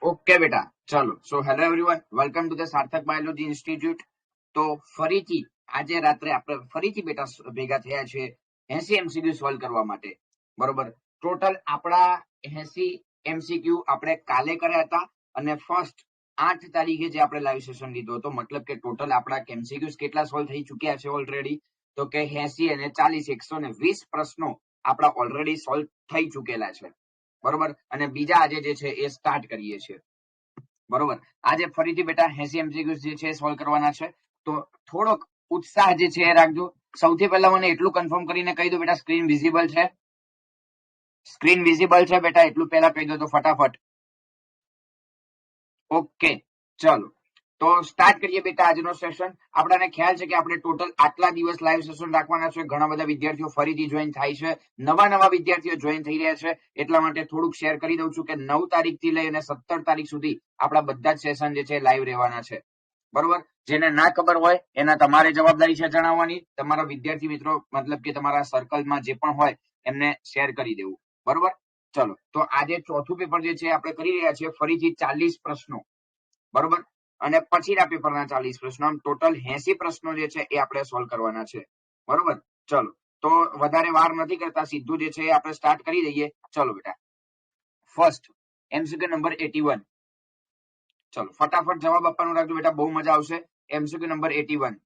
Okay બેટા, ચલો. So hello everyone, welcome to the સાર્થક બાયોલોજી ઇન્સ્ટિટ્યૂટ. તો ફરીથી આજે રાત્રે આપણે ફરીથી બેટા ભેગા થયા છે 80 એમસીક્યુ સોલ્વ કરવા માટે. બરોબર. ટોટલ આપણા 80 એમસીક્યુ આપણે કાલે કર્યા હતા અને ફર્સ્ટ 8 તારીખે જે આપણે લાઈવ સેશન લીધો હતો, મતલબ કે ટોટલ આપણા એમસીક્યુઝ કેટલા સોલ્વ થઈ ચુક્યા છે ઓલરેડી? તો કે 80 અને 40 120 પ્રશ્નો આપણા ઓલરેડી સોલ્વ થઈ ચુકેલા છે. બરોબર. અને બીજા આજે જે છે એ સ્ટાર્ટ કરીએ છીએ. બરોબર. આજે ફરીથી બેટા 80 એમસીક્યુઝ જે છે સોલ્વ કરવાના છે, તો થોડોક ઉત્સાહ જે છે એ રાખજો. સૌથી પહેલા મને એટલું કન્ફર્મ કરીને કહી દો બેટા, સ્ક્રીન વિઝિબલ છે? સ્ક્રીન વિઝિબલ છે બેટા, એટલું પહેલા કહી દો તો ફટાફટ. ઓકે, ચલો. તો સ્ટાર્ટ કરીએ બેટા આજનો સેશન. આપણને ખ્યાલ છે કે આપણે ટોટલ આટલા દિવસ લાઈવ સેશન રાખવાના છે. ઘણા બધા વિદ્યાર્થીઓ ફરીથી જોઈન થાય છે, નવા વિદ્યાર્થીઓ જોઈન થઈ રહ્યા છે, એટલા માટે થોડુંક શેર કરી દઉં છું કે 9 તારીખથી લઈને 17 તારીખ સુધી આપણા બધા જ સેશન જે છે લાઈવ રહેવાના છે. બરોબર. જેને ના ખબર હોય એના તમારે જવાબદારી છે જણાવવાની. તમારા વિદ્યાર્થી મિત્રો મતલબ કે તમારા સર્કલમાં જે પણ હોય એમને શેર કરી દેવું. બરોબર. ચલો, તો આજે ચોથું પેપર જે છે આપણે કરી રહ્યા છીએ ફરીથી 40 પ્રશ્નો. બરોબર. અને પછીના પેપરના 40 પ્રશ્નો, આમ ટોટલ 80 પ્રશ્નો જે છે એ આપણે સોલ્વ કરવાના છે. બરોબર. ચલો, તો વધારે વાર નથી કરતા, સીધું જે છે એ આપણે સ્ટાર્ટ કરી દઈએ. ચલો બેટા, ફર્સ્ટ એમસીક્યુ નંબર 81. ચલો ફટાફટ જવાબ આપવાનું રાખજો બેટા, બહુ મજા આવશે. MCQ number 81.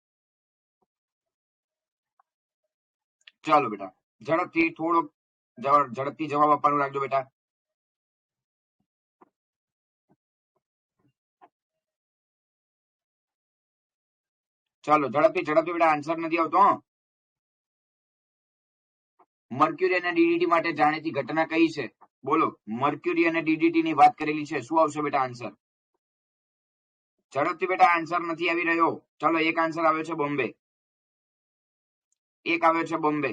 ચાલો બેટા, ઝડપથી થોડોક ઝડપથી જવાબ આપવાનું રાખજો બેટા. ચાલો ઝડપથી બેટા, આન્સર નથી આવતો. મર્ક્યુરી અને ડીડીટી માટે જાણીતી ઘટના કઈ છે? બોલો, મર્ક્યુરી અને ડીડીટી ની વાત કરેલી છે, શું આવશે બેટા આન્સર? ઝડપથી બેટા, આન્સર નથી આવી રહ્યો. ચલો, એક આન્સર આવ્યો છે બોમ્બે, એક આવ્યો છે બોમ્બે.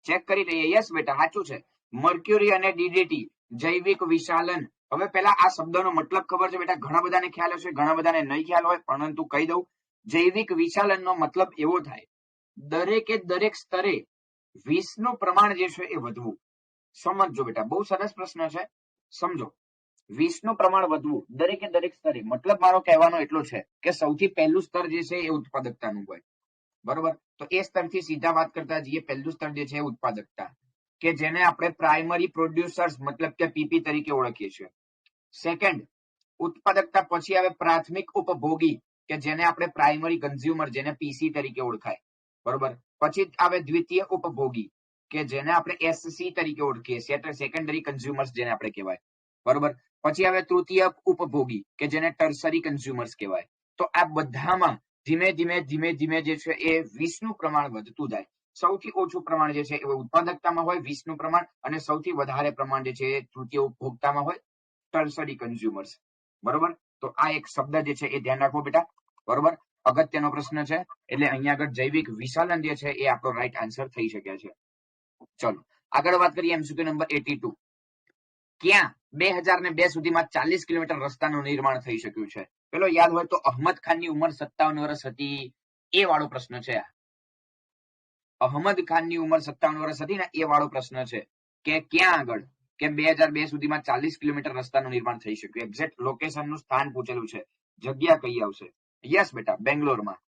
ચેક કરી લઈએ. યસ બેટા, સાચું છે. મર્ક્યુરી અને ડીડીટી જૈવિક વિશાલન. હવે પેલા આ શબ્દનો મતલબ ખબર છે બેટા? ઘણા બધાને ખ્યાલ હશે, ઘણા બધાને નહીં ખ્યાલ હોય, પરંતુ કહી દઉં. જૈવિક વિશાલનનો મતલબ એવો થાય, દરેકે દરેક સ્તરે વિષનું પ્રમાણ જે છે એ વધવું. સમજો બેટા, બહુ સરસ પ્રશ્ન છે, સમજો. વિષનું પ્રમાણ વધવું દરેકે દરેક સ્તરે, મતલબ મારો કહેવાનો એટલો છે કે સૌથી પહેલું સ્તર જે છે એ ઉત્પાદકતાનું હોય. બરોબર. તો એ સ્તરથી સીધા વાત કરતા જઈએ. પહેલું સ્તર જે છે ઉત્પાદકતા, કે જેને આપણે પ્રાઇમરી પ્રોડ્યુસર્સ મતલબ કે પીપી તરીકે ઓળખીએ છીએ. સેકન્ડ, ઉત્પાદકતા પછી આવે પ્રાથમિક ઉપભોગી, કે જેને આપણે પ્રાઇમરી કન્ઝ્યુમર, જેને પીસી તરીકે ઓળખાય. બરોબર. પછી આવે દ્વિતીય ઉપભોગી, કે જેને આપણે એસસી તરીકે ઓળખીએ છીએ, સેકન્ડરી કન્ઝ્યુમર્સ જેને આપણે કહેવાય. બરોબર. પછી આવે તૃતીય ઉપભોગી, કે જેને ટર્સરી કન્ઝ્યુમર્સ કહેવાય. તો આ બધામાં ધીમે ધીમે જે છે એ વિષનું પ્રમાણ વધતું જાય. સૌથી ઓછું પ્રમાણ જે છે એ ઉત્પાદકતામાં હોય વિષનું પ્રમાણ, અને સૌથી વધારે પ્રમાણ જે છે એ તૃતીય ઉપભોક્તામાં હોય, ટર્સરી કન્ઝ્યુમર્સ. બરોબર. તો આ એક શબ્દ જે છે એ ધ્યાન રાખો બેટા. બરોબર. અગત્યનો પ્રશ્ન છે, એટલે અહીંયા આગળ જૈવિક વિશાલન જે છે એ આપણો રાઈટ આન્સર થઈ શકે છે. ચલો આગળ વાત કરીએ. MCQ number 82. ક્યાં 2002 સુધીમાં 40 કિલોમીટર રસ્તાનું નિર્માણ થઈ શક્યું છે? પેલો યાદ હોય તો અહમદ ખાનની ઉંમર 57 વર્ષ હતી, એ વાળો પ્રશ્ન છે. અહમદ ખાનની ઉંમર 57 વર્ષ હતી ને, એ વાળો પ્રશ્ન છે કે ક્યાં આગળ કે 2002 સુધીમાં 40 કિલોમીટર રસ્તાનું નિર્માણ થઈ શક્યું. એક્ઝેક્ટ લોકેશનનું સ્થાન પૂછેલું છે, જગ્યા કઈ આવશે? યસ બેટા, બેંગ્લોરમાં.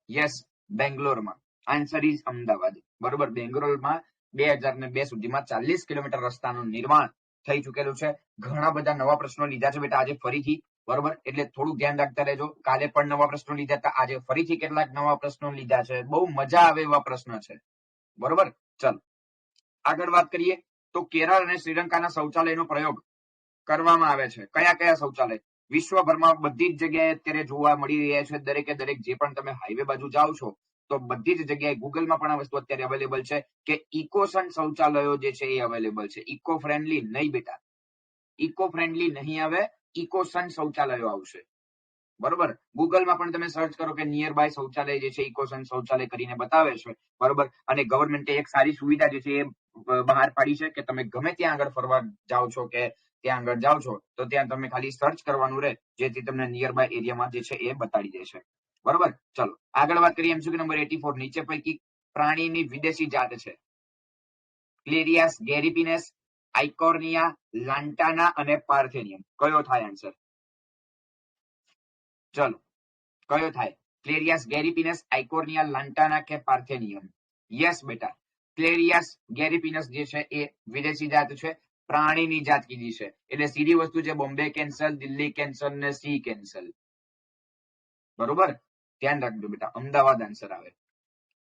યસ, બેંગ્લોરમાં. Answer is Ahmedabad. બરોબર. બેંગ્લોરમાં 2002 સુધીમાં 40 કિલોમીટર રસ્તાનું નિર્માણ થઈ ચુકેલું છે. ઘણા બધા નવા પ્રશ્નો લીધા છે બેટા આજે ફરીથી. બરોબર. એટલે થોડું ધ્યાન રાખતા રહેજો. કાલે પણ નવા પ્રશ્નો લીધા હતા, આજે ફરીથી કેટલાક નવા પ્રશ્નો લીધા છે. બહુ મજા આવે એવા પ્રશ્ન છે. બરોબર. ચલો આગળ વાત કરીએ. તો કેરળ અને શ્રીલંકાના શૌચાલયનો પ્રયોગ કરવામાં આવે છે. કયા કયા શૌચાલય? વિશ્વભરમાં બધી જ જગ્યાએ અત્યારે જોવા મળી રહ્યા છે. દરેકે દરેક જે પણ તમે હાઈવે બાજુ જાઓ છો તો બધી જ જગ્યાએ ગૂગલમાં પણ આ વસ્તુ અત્યારે અવેલેબલ છે કે ઇકોસન શૌચાલયો જે છે એ અવેલેબલ છે. ઇકો ફ્રેન્ડલી નહીં બેટા, ઇકો ફ્રેન્ડલી નહીં આવે, ઇકોસન શૌચાલયો આવશે. બરોબર. ગૂગલમાં પણ તમે સર્ચ કરો કે નિયર બાય શૌચાલય જે છે ઇકોસન શૌચાલય કરીને બતાવે છે. બરોબર. અને ગવર્મેન્ટે એક સારી સુવિધા જે છે એ બહાર પાડી છે કે તમે ગમે ત્યાં આગળ ફરવા જાઓ છો કે ત્યાં આગળ જાઓ છો તો ત્યાં તમે ખાલી સર્ચ કરવાનું રહે, જેથી તમને નિયર બાય એરિયામાં જે છે એ બતાડી દેશે. બરોબર. ચલો આગળ વાત કરીએ. MCQ number 84. નીચે પૈકી પ્રાણીની વિદેશી જાત છે? ક્લેરિયાસ ગેરીપિનેસ, આઇકોર્નિયા, લાન્ટાના અને પાર્થેનિયમ. કયો થાય આન્સર? ચલો કયો થાય? ક્લેરિયાસ ગેરીપિનસ, આઇકોર્નિયા, લાન્ટાના કે પાર્થેનિયમ? યસ બેટા, ક્લેરિયાસ ગેરીપિનસ જે છે એ વિદેશી જાત છે, પ્રાણીની જાત કીધી છે. એટલે સીધી વસ્તુ છે બોમ્બે કેન્સલ, દિલ્હી કેન્સલ ને સી કેન્સલ. બરોબર, ધ્યાન રાખજો બેટા, અમદાવાદ આન્સર આવે.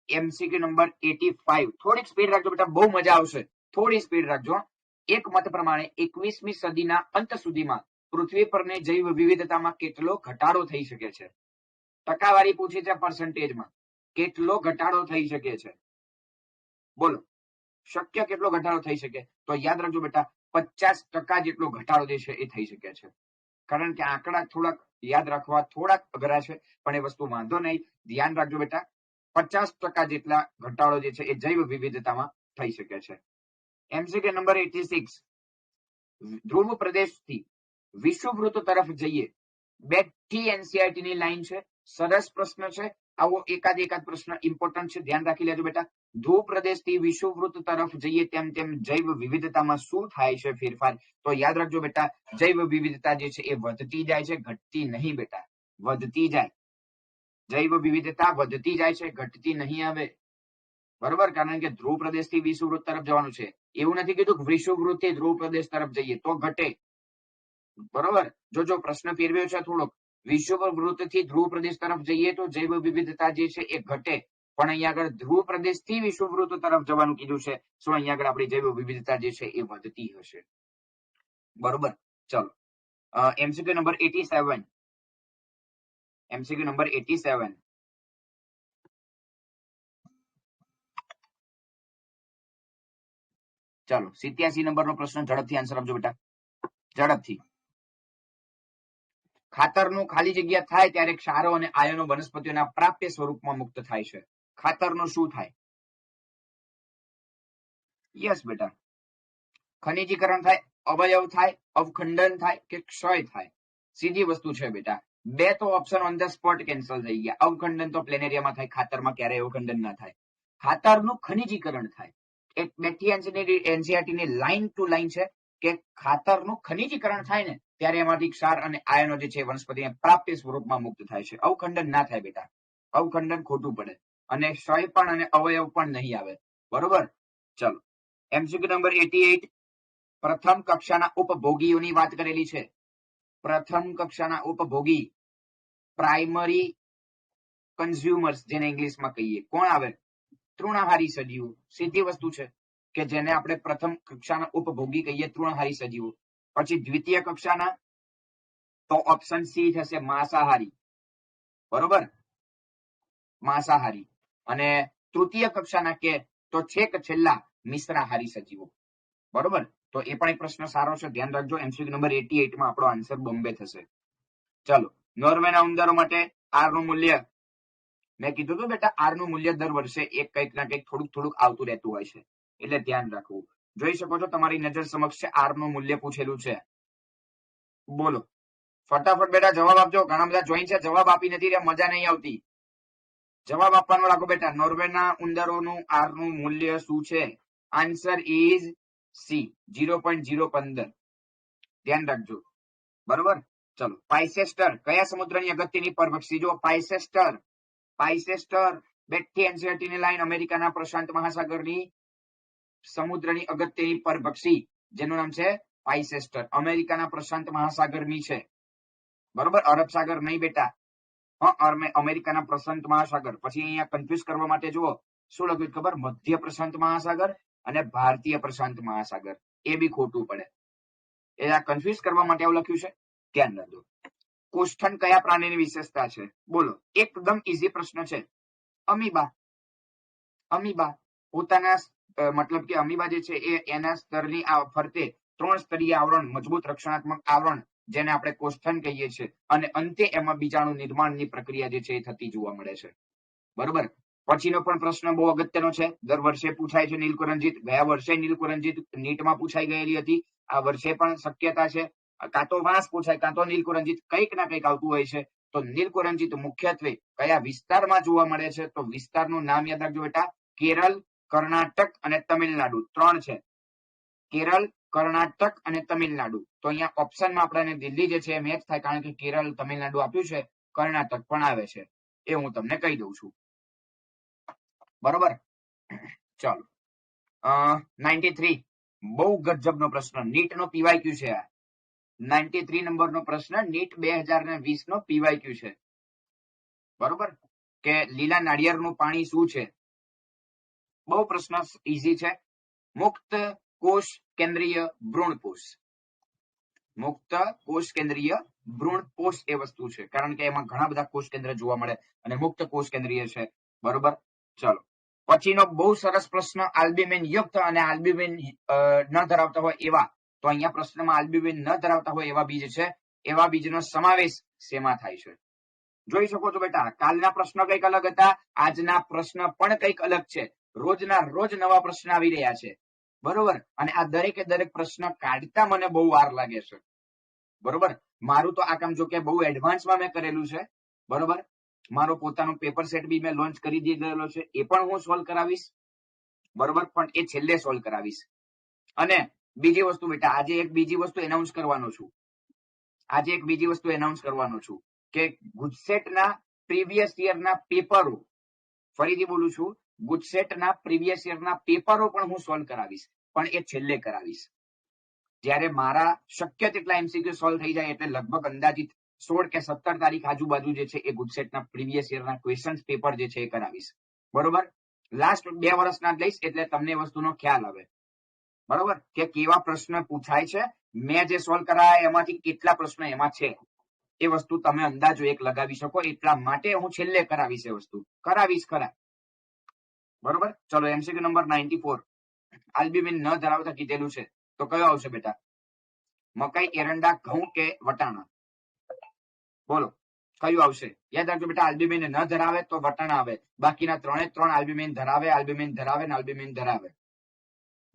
MCQ number 85. થોડીક સ્પીડ રાખજો બેટા, બહુ મજા આવશે. થોડી સ્પીડ રાખજો. એક મત પ્રમાણે 21મી સદીના અંત સુધીમાં પૃથ્વી પરની જૈવ વિવિધતામાં કેટલો ઘટાડો થઈ શકે છે? ટકાવારી પૂછી છે, પર્સન્ટેજમાં કેટલો ઘટાડો થઈ શકે છે? બોલો, શક્ય કેટલો ઘટાડો થઈ શકે? તો યાદ રાખજો બેટા, 50% જેટલો ઘટાડો જે છે એ થઈ શકે છે. કારણ કે આંકડા થોડાક યાદ રાખવા થોડાક અઘરા છે, પણ એ વસ્તુ વાંધો નહીં, ધ્યાન રાખજો બેટા. 50% જેટલા ઘટાડો જે છે એ જૈવ વિવિધતામાં થઈ શકે છે. MCQ number 86. ધ્રુવ પ્રદેશથી વિષુવવૃત્ત તરફ જઈએ, બેઠી એનસીઆરટી ની લાઈન છે. સરસ પ્રશ્ન છે, આવો એકાદ પ્રશ્ન ઇમ્પોર્ટન્ટ છે, ધ્યાન રાખી લેજો બેટા. ધ્રુવ પ્રદેશથી વિષુવવૃત્ત તરફ જઈએ તેમ તેમ જૈવ વિવિધતામાં શું થાય છે ફેરફાર? તો યાદ રાખજો બેટા, જૈવ વિવિધતા જે છે એ વધતી જાય છે, ઘટતી નહીં બેટા, વધતી જાય. જૈવ વિવિધતા વધતી જાય છે, ઘટતી નહીં આવે. બરોબર, કારણ કે ધ્રુવ પ્રદેશથી વિષુવવૃત્ત તરફ જવાનું છે. એવું નથી કીધું કે વિષુવવૃત્તથી ધ્રુવ પ્રદેશ તરફ જઈએ તો ઘટે. બરોબર, જો પ્રશ્ન ફેરવ્યો છે થોડોક. વિષુવવૃત્તથી ધ્રુવ પ્રદેશ તરફ જઈએ તો જૈવ વિવિધતા જે છે એ ઘટે, પણ અહીંયા આગળ ધ્રુવ પ્રદેશથી વિષુવવૃત્ત તરફ જવાનું કીધું છે. શું અહીંયા આગળ આપણી જૈવ વિવિધતા જે છે એ વધતી હશે? બરોબર, ચલો. MCQ number 87. MCQ number 87. ચાલો 87 નંબરનો પ્રશ્ન ઝડપથી આન્સર આપજો બેટા, ઝડપથી. ખાતરનું ખાલી જગ્યા થાય ત્યારે ક્ષારો અને આયનો વનસ્પતિઓના પ્રાપ્ય સ્વરૂપમાં મુક્ત થાય છે. ખાતરનું શું થાય? યસ બેટા, ખનિજીકરણ થાય, અવયવ થાય, અવખંડન થાય કે ક્ષય થાય? સીધી વસ્તુ છે બેટા, બે તો option on the spot cancel થઈ ગયા. અવખંડન તો પ્લેનેરિયામાં થાય, ખાતરમાં ક્યારેય અવખંડન ના થાય. ખાતરનું ખનિજીકરણ થાય. એક બેઠી એનસીઆરટી ની લાઈન ટુ લાઈન છે કે ખાતરનું ખનિજીકરણ થાય ને ત્યારે એમાંથી ક્ષાર અને આયનો જે છે વનસ્પતિને પ્રાપ્ય સ્વરૂપમાં મુક્ત થાય છે. અવખંડન ના થાય બેટા, અવખંડન ખોટું પડે, અને ક્ષય પણ અને અવયવ પણ નહીં આવે. બરોબર, ચલો. MCQ number 88. પ્રથમ કક્ષાના ઉપભોગીઓની વાત કરેલી છે. પ્રથમ કક્ષાના ઉપભોગી, પ્રાઇમરી કન્ઝ્યુમર્સ જેને ઇંગ્લિશમાં કહીએ, કોણ આવે? તૃણાહારી સજીવો. સીધી વસ્તુ છે કે જેને આપણે પ્રથમ કક્ષાના ઉપભોગી કહીએ, તૃણાહારી સજીવો. પછી દ્વિતીય કક્ષાના તો ઓપ્શન સી થશે, માંસાહારી. બરોબર, માંસાહારી. અને તૃતીય કક્ષાના કે તો છેક છેલ્લા મિશ્રાહારી સજીવો. બરોબર, તો એ પણ એક પ્રશ્ન સારો છે, ધ્યાન રાખજો. એમસીક્યુ નંબર 88 માં આપણો આન્સર બોમ્બે થશે. ચલો, નોર્વેના ઉંદરો માટે આર નું મૂલ્ય, મેં કીધું હતું બેટા, આર નું મૂલ્ય દર વર્ષે એક કંઈક ના કંઈક થોડુંક આવતું રહેતું હોય છે, એટલે ધ્યાન રાખવું. જોઈ શકો છો તમારી નજર સમક્ષ આર નું મૂલ્ય પૂછેલું છે. બોલો ફટાફટ બેટા જવાબ આપજો. ઘણા બધા જોઈન છે, જવાબ આપી નથી રહ્યા, મજા નહીં આવતી. જવાબ આપવાનો રાખો બેટા. નોર્વેના ઉંદરોનું આર નું મૂલ્ય શું છે? Answer is C, 0.015. ધ્યાન રાખજો. બરોબર, ચલો. પાઇસેસ્ટર કયા સમુદ્રની અગત્યની પરભક્ષી? જો પાઇસેસ્ટર, બેઠી એનસીઆરટી ની લાઈન, અમેરિકાના પ્રશાંત મહાસાગરની સમુદ્રની અગત્યની પરભક્ષી જેનું નામ છે પાઇસેસ્ટર, અમેરિકાના પ્રશાંત મહાસાગરની છે. બરોબર, અરબ સાગર નહીં બેટા, અમેરિકાના પ્રશાંત મહાસાગર. પછી અહીંયા કન્ફ્યુઝ કરવા માટે જુઓ શું લખ્યું ખબર? મધ્ય પ્રશાંત મહાસાગર અને ભારતીય પ્રશાંત મહાસાગર. એ બી ખોટું પડે, એ આ કન્ફ્યુઝ કરવા માટે આવું લખ્યું છે, ધ્યાન રાખજો. કોષ્ઠન કયા પ્રાણીની વિશેષતા છે? બોલો, એકદમ ઈઝી પ્રશ્ન છે. અમીબા. પોતાના મતલબ કે અમીબા જે છે એ એના સ્તરની ફરતે 3 સ્તરીય આવરણ, મજબૂત રક્ષણાત્મક આવરણ જેને આપણે કોષ્ઠન કહીએ છીએ, અને અંતે એમાં બીજાણુ નિર્માણની પ્રક્રિયા જે છે એ થતી જોવા મળે છે. બરોબર, પછીનો પણ પ્રશ્ન બહુ અગત્યનો છે, દર વર્ષે પૂછાય છે. નીલકુરંજીત, ગયા વર્ષે નીલકુરંજીત નીટમાં પૂછાઈ ગયેલી હતી, આ વર્ષે પણ શક્યતા છે. કાં તો વાંસ પૂછાય, કાં તો નીલકુરંજીત, કંઈક ના કંઈક આવતું હોય છે. તો નીલકુરંજીત મુખ્યત્વે કયા વિસ્તારમાં જોવા મળે છે? તો વિસ્તારનું નામ યાદ રાખજો બેટા, કેરળ, કર્ણાટક અને તમિલનાડુ. 3 છે, કેરળ, કર્ણાટક અને તમિલનાડુ. તો અહીંયા ઓપ્શનમાં આપણને દિલ્હી જે છે મેચ થાય, કારણ કે કેરળ તમિલનાડુ આપ્યું છે, કર્ણાટક પણ આવે છે, એ હું તમને કહી દઉં છું. બરોબર, ચાલો. 93 બહુ ગજબનો પ્રશ્ન, નીટ નો પીવાયક્યુ છે આ. 93 નંબરનો પ્રશ્ન નીટ 2020 નો પીવાયક્યુ છે. બરોબર, કે લીલા નાળિયેરનું પાણી શું છે? બહુ પ્રશ્ન ઈઝી છે. મુક્ત કોષ કેન્દ્રીય ભ્રૂણપોષ. મુક્ત કોષ કેન્દ્રીય ભ્રૂણપોષ એ વસ્તુ છે, કારણ કે એમાં ઘણા બધા કોષ કેન્દ્ર જોવા મળે અને મુક્ત કોષ કેન્દ્રીય છે. બરોબર, ચલો. પછીનો બહુ સરસ પ્રશ્ન, આલ્બ્યુમિન યુક્ત અને આલ્બ્યુમિન ન ધરાવતા હોય એવા. તો અહીંયા પ્રશ્નમાં આલ્બ્યુમિન ન ધરાવતા હોય એવા બીજ છે, એવા બીજનો સમાવેશ શેમાં થાય છે? જોઈ શકો છો બેટા, કાલના પ્રશ્ન કંઈક અલગ હતા, આજના પ્રશ્ન પણ કંઈક અલગ છે. રોજના રોજ નવા પ્રશ્ન આવી રહ્યા છે. બરોબર, અને આ દરેકે દરેક પ્રશ્ન કાઢતા મને બહુ વાર લાગે છે. બરોબર, મારું તો આ કામ જો કે બહુ એડવાન્સમાં મેં કરેલું છે. બરોબર, મારો પોતાનો પેપર સેટ બી મેં લોન્ચ કરી દીધેલો છે, એ પણ હું સોલ્વ કરાવીશ. બરોબર, પણ એ છેલ્લે સોલ્વ કરાવીશ. અને બીજી વસ્તુ બેટા, આજે એક બીજી વસ્તુ એનાઉન્સ કરવાનો છું. કે ગુજસેટના પ્રીવિયસ યરના પેપરો, ફરીથી બોલું છું, ગુજસેટના પ્રીવિયસ યરના પેપરો પણ હું સોલ્વ કરાવીશ, પણ એ છેલ્લે કરાવીશ. જ્યારે મારા શક્ય તેટલા એમસીક્યુ સોલ્વ થઈ જાય, એટલે લગભગ અંદાજિત 16 કે 17 તારીખ આજુબાજુ જે છે એ ગુજસેટના પ્રીવિયસ યરના ક્વેશ્ચન પેપર જે છે એ કરાવીશ. બરોબર, લાસ્ટ 2 વર્ષના જ લઈશ, એટલે તમને વસ્તુનો ખ્યાલ આવે. બરોબર, કે કેવા પ્રશ્ન પૂછાય છે, મેં જે સોલ્વ કરાયા એમાંથી કેટલા પ્રશ્નો એમાં છે, એ વસ્તુ તમે અંદાજો એક લગાવી શકો. એટલા માટે હું છેલ્લે કરાવીશ, એ વસ્તુ કરાવીશ ખરા. બરોબર, ચલો. એમસીક્યુ નંબર 94, આલ્બ્યુમિન ન ધરાવતા કીધેલું છે, તો કયો આવશે બેટા? મકાઈ, એરંડા, ઘઉં કે વટાણા? બોલો, કયું આવશે? યાદ રાખજો બેટા, આલ્બ્યુમિન ન ધરાવે તો વટાણા આવે, બાકીના 3 આલ્બ્યુમિન ધરાવે, આલ્બ્યુમિન ધરાવે ને આલ્બ્યુમિન ધરાવે.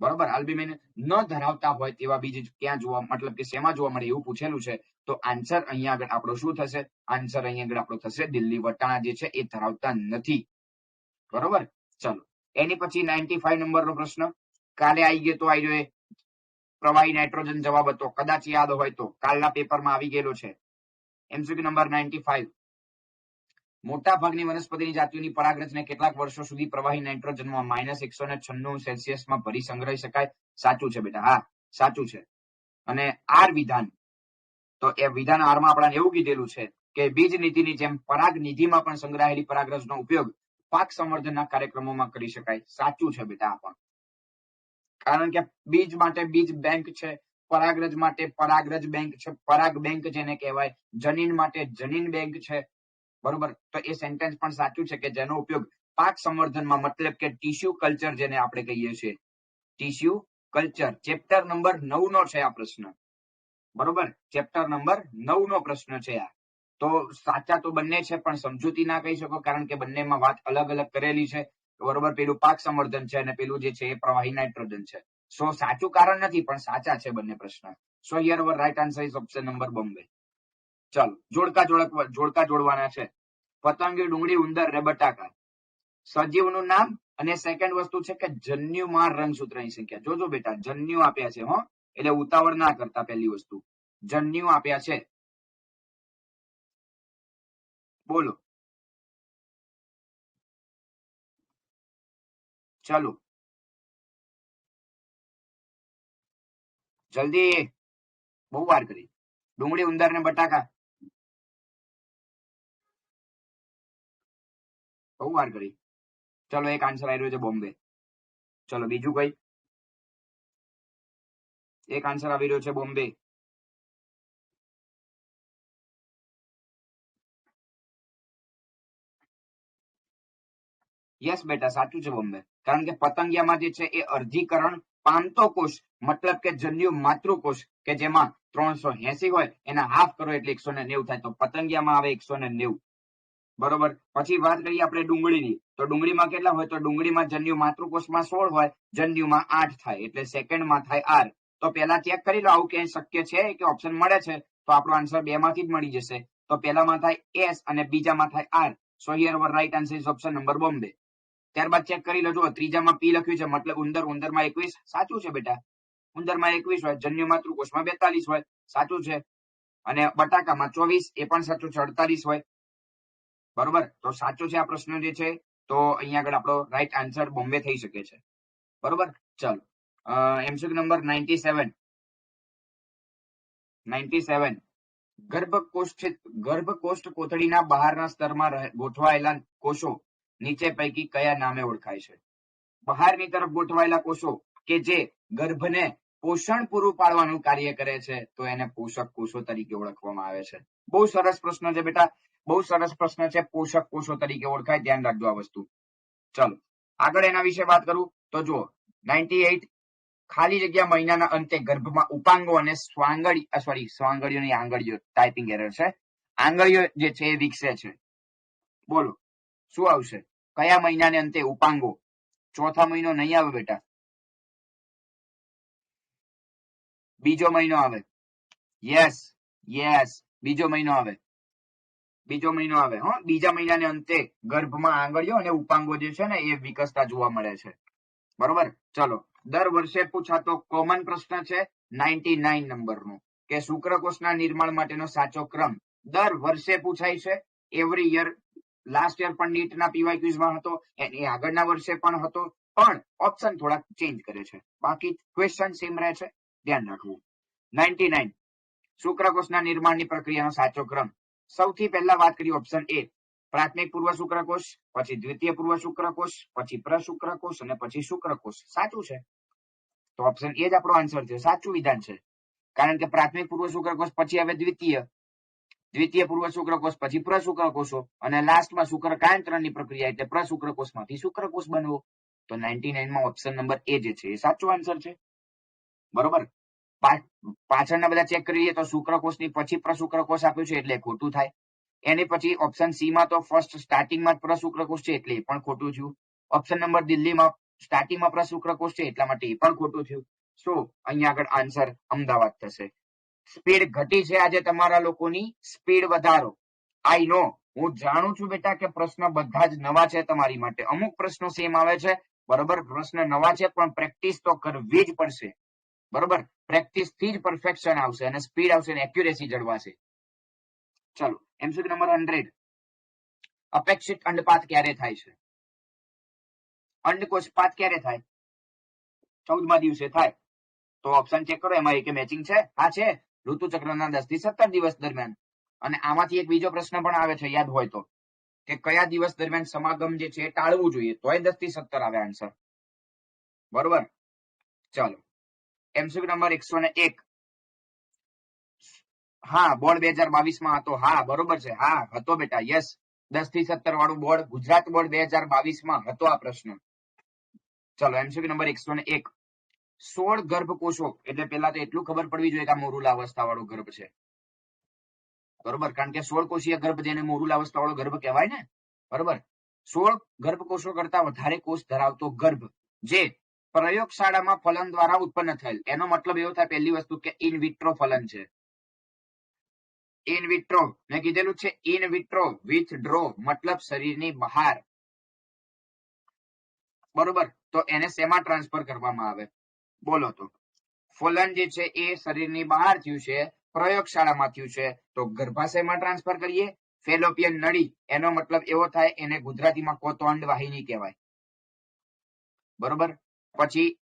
બરોબર, આલ્બ્યુમિન ન ધરાવતા હોય તેવા બીજ ક્યાં જોવા, મતલબ કે શેમાં જોવા મળે એવું પૂછેલું છે. તો આન્સર અહીંયા આગળ આપણો શું થશે? આન્સર અહીંયા આગળ આપણો થશે દિલ્હી. વટાણા જે છે એ ધરાવતા નથી. બરોબર, ચલો. એની પછી 95 નંબરનો પ્રશ્ન કાલે આવી ગયો, તો આવી ગયો એ પ્રવાહી નાઇટ્રોજન જવાબ હતો, કદાચ યાદ હોય તો, કાલના પેપરમાં આવી ગયેલો છે. એમસીક્યુ નંબર 95, મોટા ભાગની વનસ્પતિની જાતિઓની પરાગરજને કેટલાક વર્ષો સુધી પ્રવાહી નાઇટ્રોજનમાં -196 ભરી સંગ્રહી શકાય? સાચું છે બેટા, હા સાચું છે. અને આર વિધાન, તો એ વિધાન આરમાં આપણને એવું કીધેલું છે કે બીજ નીતિની જેમ પરાગ નિધિમાં પણ સંગ્રહાયેલી પરાગરજનો ઉપયોગ પાક સંવર્ધનના કાર્યક્રમોમાં કરી શકાય. સાચું છે બેટા આ પણ, કારણ કે બીજ માટે બીજ બેંક છે, પરાગરજ માટે પરાગરજ બેંક છે, પરાગ બેંક જેને કહેવાય, જનીન માટે જનીન બેંક છે. બરોબર, તો એ સેન્ટેન્સ પણ સાચું છે કે જેનો ઉપયોગ પાક સંવર્ધનમાં, મતલબ કે ટીસ્યુ કલ્ચર જેને આપણે કહીએ છીએ, ટીસ્યુ કલ્ચર. ચેપ્ટર નંબર 9 નો છે આ પ્રશ્ન. બરોબર, ચેપ્ટર નંબર 9 નો પ્રશ્ન છે આ. તો સાચા તો બંને છે, પણ સમજૂતી ના કહી શકો, કારણ કે બંનેમાં વાત અલગ અલગ કરેલી છે. બરોબર, પેલું પાક સંવર્ધન છે અને પેલું જે છે એ પ્રવાહી નાઇટ્રોજન છે. સો સાચું કારણ નથી, પણ સાચા છે બંને પ્રશ્ન. સો here our right answer is option number Bombay. ચાલો, જોડકા જોડવાના છે. પતંગી, ડુંગળી, ઉંદર ને બટાકા. સજીવનું નામ અને સેકન્ડ વસ્તુ છે કે જન્યુમાં રંગસૂત્રની સંખ્યા. જોજો બેટા, જન્યુ આપ્યા છે, હો, એટલે ઉતાવળ ના કરતા. પહેલી વસ્તુ, જન્યુ આપ્યા છે. બોલો, ચાલો જલ્દી, બહુ વાર કરી. ડુંગળી, ઉંદર ને બટાકા, બહુ વાર કરી. ચલો, એક આન્સર આવી રહ્યો છે બોમ્બે. ચલો, બીજું કઈ? એક આન્સર આવી રહ્યો છે બોમ્બે. યસ બેટા, સાચું છે બોમ્બે, કારણ કે પતંગિયામાં જે છે એ અર્ધીકરણ પામતો કોષ, મતલબ કે જન્યુ માતૃકોષ, કે જેમાં 380 હોય, એના હાફ કરો એટલે 190 થાય. તો પતંગિયામાં આવે 190. બરોબર, પછી વાત કરીએ આપણે ડુંગળીની. તો ડુંગળીમાં કેટલા હોય? તો ડુંગળીમાં જન્યુ માતૃકોષમાં 16 હોય, જન્યુમાં 8 થાય, એટલે સેકન્ડમાં થાય આર. તો પેલા ચેક કરી લો આવું ક્યાંય શક્ય છે કે ઓપ્શન મળે છે, તો આપણો આન્સર 2 માંથી જ મળી જશે. તો પેલામાં થાય એસ અને બીજામાં થાય R. So here our right answer is option number Bombay. ત્યારબાદ ચેક કરી લો, જો ત્રીજામાં પી લખ્યું છે, મતલબ ઉંદર, ઉંદરમાં 21. સાચું છે બેટા, ઉંદરમાં 21 હોય, જન્યુ માતૃકોષમાં 42 હોય, સાચું છે. અને બટાકામાં 24, એ પણ સાચું છે. 48 હોય, બરોબર. તો સાચું છે આ પ્રશ્ન જે છે. તો અહીંયા આગળ આપણો રાઈટ આન્સર બોમ્બે થઈ શકે છે, બરોબર. ચાલો એમસીક્યુ નંબર 97 ગર્ભકોષ્ઠ કોથળીના બહારના સ્તરમાં ગોઠવાયેલા કોષો નીચે પૈકી કયા નામે ઓળખાય છે? બહારની તરફ ગોઠવાયેલા કોષો કે જે ગર્ભને પોષણ પૂરું પાડવાનું કાર્ય કરે છે, તો એને પોષક કોષો તરીકે ઓળખવામાં આવે છે. બહુ સરસ પ્રશ્ન છે બેટા, બહુ સરસ પ્રશ્ન છે. પોષક કોષો તરીકે ઓળખાય, ધ્યાન રાખજો આ વસ્તુ. ચલો આગળ એના વિશે વાત કરું તો જુઓ 98 ખાલી જગ્યા મહિનાના અંતે ગર્ભમાં ઉપાંગો અને સ્વાંગળીઓની આંગળીઓ, ટાઈપિંગ એરર છે, આંગળીઓ જે છે એ વિકસે છે. બોલો શું આવશે? કયા મહિનાને અંતે ઉપાંગો? ચોથા મહિનો નહીં આવે બેટા, બીજો મહિનો આવે. યસ બીજો મહિનો આવે, બીજા મહિનાને અંતે ગર્ભમાં આંગળીઓ અને ઉપાંગો જે છે ને એ વિકસતા જોવા મળે છે, બરોબર. ચલો દર વર્ષે પૂછાતો કોમન પ્રશ્ન છે 99 નંબરનો, કે શુક્રકોષના નિર્માણ માટેનો સાચો ક્રમ. દર વર્ષે પૂછાય છે, એવરી યર. લાસ્ટ યર પણ નીટના પીવાય ક્વિઝમાં હતો, એની આગળના વર્ષે પણ હતો, પણ ઓપ્શન થોડાક ચેન્જ કરે છે, બાકી ક્વેશ્ચન સેમ રહે છે, ધ્યાન રાખવું. 99 શુક્રકોષના નિર્માણની પ્રક્રિયાનો સાચો ક્રમ. સૌથી પહેલા વાત કરી ઓપ્શન એ, પ્રાથમિક પૂર્વ શુક્રકોષ, પછી દ્વિતીય પૂર્વ શુક્રકોષ, પછી પ્રશુક્રકોષ અને પછી શુક્રકોષ. સાચું છે, તો ઓપ્શન એ જ આપણો આન્સર છે, સાચું વિધાન છે. કારણ કે પ્રાથમિક પૂર્વ શુક્રકોષ પછી હવે દ્વિતીય પૂર્વ શુક્રકોષ પછી પ્રશુક્રકોષો, અને લાસ્ટમાં શુક્રકાયંત્રણની પ્રક્રિયા એટલે પ્રશુક્રકોષમાંથી શુક્રકોષ બનવો. તો 99 માં ઓપ્શન નંબર એ જે છે એ સાચો આન્સર છે, બરોબર. પાછળના બધા ચેક કરીએ તો શુક્રકોષની પછી પ્રશુક્રકોષ આપ્યું છે એટલે ખોટું થાય. એની પછી ઓપ્શન સી માં તો ફર્સ્ટ સ્ટાર્ટિંગમાં પ્રશુક્રકોષ છે એટલે એ પણ ખોટું થયું. ઓપ્શન નંબર દિલ્હીમાં સ્ટાર્ટિંગમાં પ્રશુક્રકોષ છે એટલા માટે એ પણ ખોટું થયું. શું અહીંયા આગળ આન્સર અમદાવાદ થશે. સ્પીડ ઘટી છે આજે તમારા લોકોની, સ્પીડ વધારો. આઈ નો, હું જાણું છું બેટા કે પ્રશ્ન બધા જ નવા છે તમારી માટે, અમુક પ્રશ્નો સેમ આવે છે, બરોબર. પ્રશ્ન નવા છે પણ પ્રેક્ટિસ તો કરવી જ પડશે, બરોબર. પ્રેક્ટિસ થી જ પરફેક્શન આવશે અને સ્પીડ આવશે અને એક્યુરેસી જળવાશે. ચલો એમસીક્યુ નંબર 100, અપેક્ષિત અંડપાત ક્યારે થાય છે? અંડકોષપાત ક્યારે થાય? 14મા દિવસે થાય. તો ઓપ્શન ચેક કરો, એમાં એક મેચિંગ છે. હા છે, ઋતુચક્રના 10 થી 17 દિવસ દરમિયાન. અને આમાંથી એક બીજો પ્રશ્ન પણ આવે છે, યાદ હોય તો, કે કયા દિવસ દરમિયાન સમાગમ જે છે ટાળવું જોઈએ, તોય 10 થી 17 આવે આન્સર, બરોબર. ચાલો એમસીક્યુ નંબર 101, હા બોર્ડ 2022 માં હતો. હા બરોબર છે, હા હતો બેટા, યસ. 10 થી 17 વાળું બોર્ડ, ગુજરાત બોર્ડ 2022 માં હતો આ પ્રશ્ન. ચલો એમસીક્યુ નંબર 101, 16 ગર્ભકોષો, એટલે પેલા તો એટલું ખબર પડવી જોઈએ કે આ મોરુલા અવસ્થા વાળો ગર્ભ છે, બરોબર. કારણ કે 16 કોષીય ગર્ભ જેને મોરુલા અવસ્થા વાળો ગર્ભ કહેવાય ને, બરોબર. 16 ગર્ભકોષો કરતા વધારે કોષ ધરાવતો ગર્ભ જે પ્રયોગશાળામાં ફલન દ્વારા ઉત્પન્ન થયેલ. એનો મતલબ એવો થાય, પહેલી વસ્તુ કે ઇન વિટ્રો ફલન છે. ઇન વિટ્રો મેં કીધેલું છે, ઇન વિટ્રો, વિથડ્રો મતલબ શરીરની બહાર, બરોબર. તો એને શેમાં ટ્રાન્સફર કરવામાં આવે? બોલો તો. ફલન જે છે એ શરીરની બહાર થયું છે, પ્રયોગશાળામાં થયું છે, તો ગર્ભાશયમાં ટ્રાન્સફર કરીએ. ફેલોપિયન નળી, એનો મતલબ એવો થાય, એને ગુજરાતીમાં કહો તો અંડવાહિની કહેવાય, બરોબર. પછી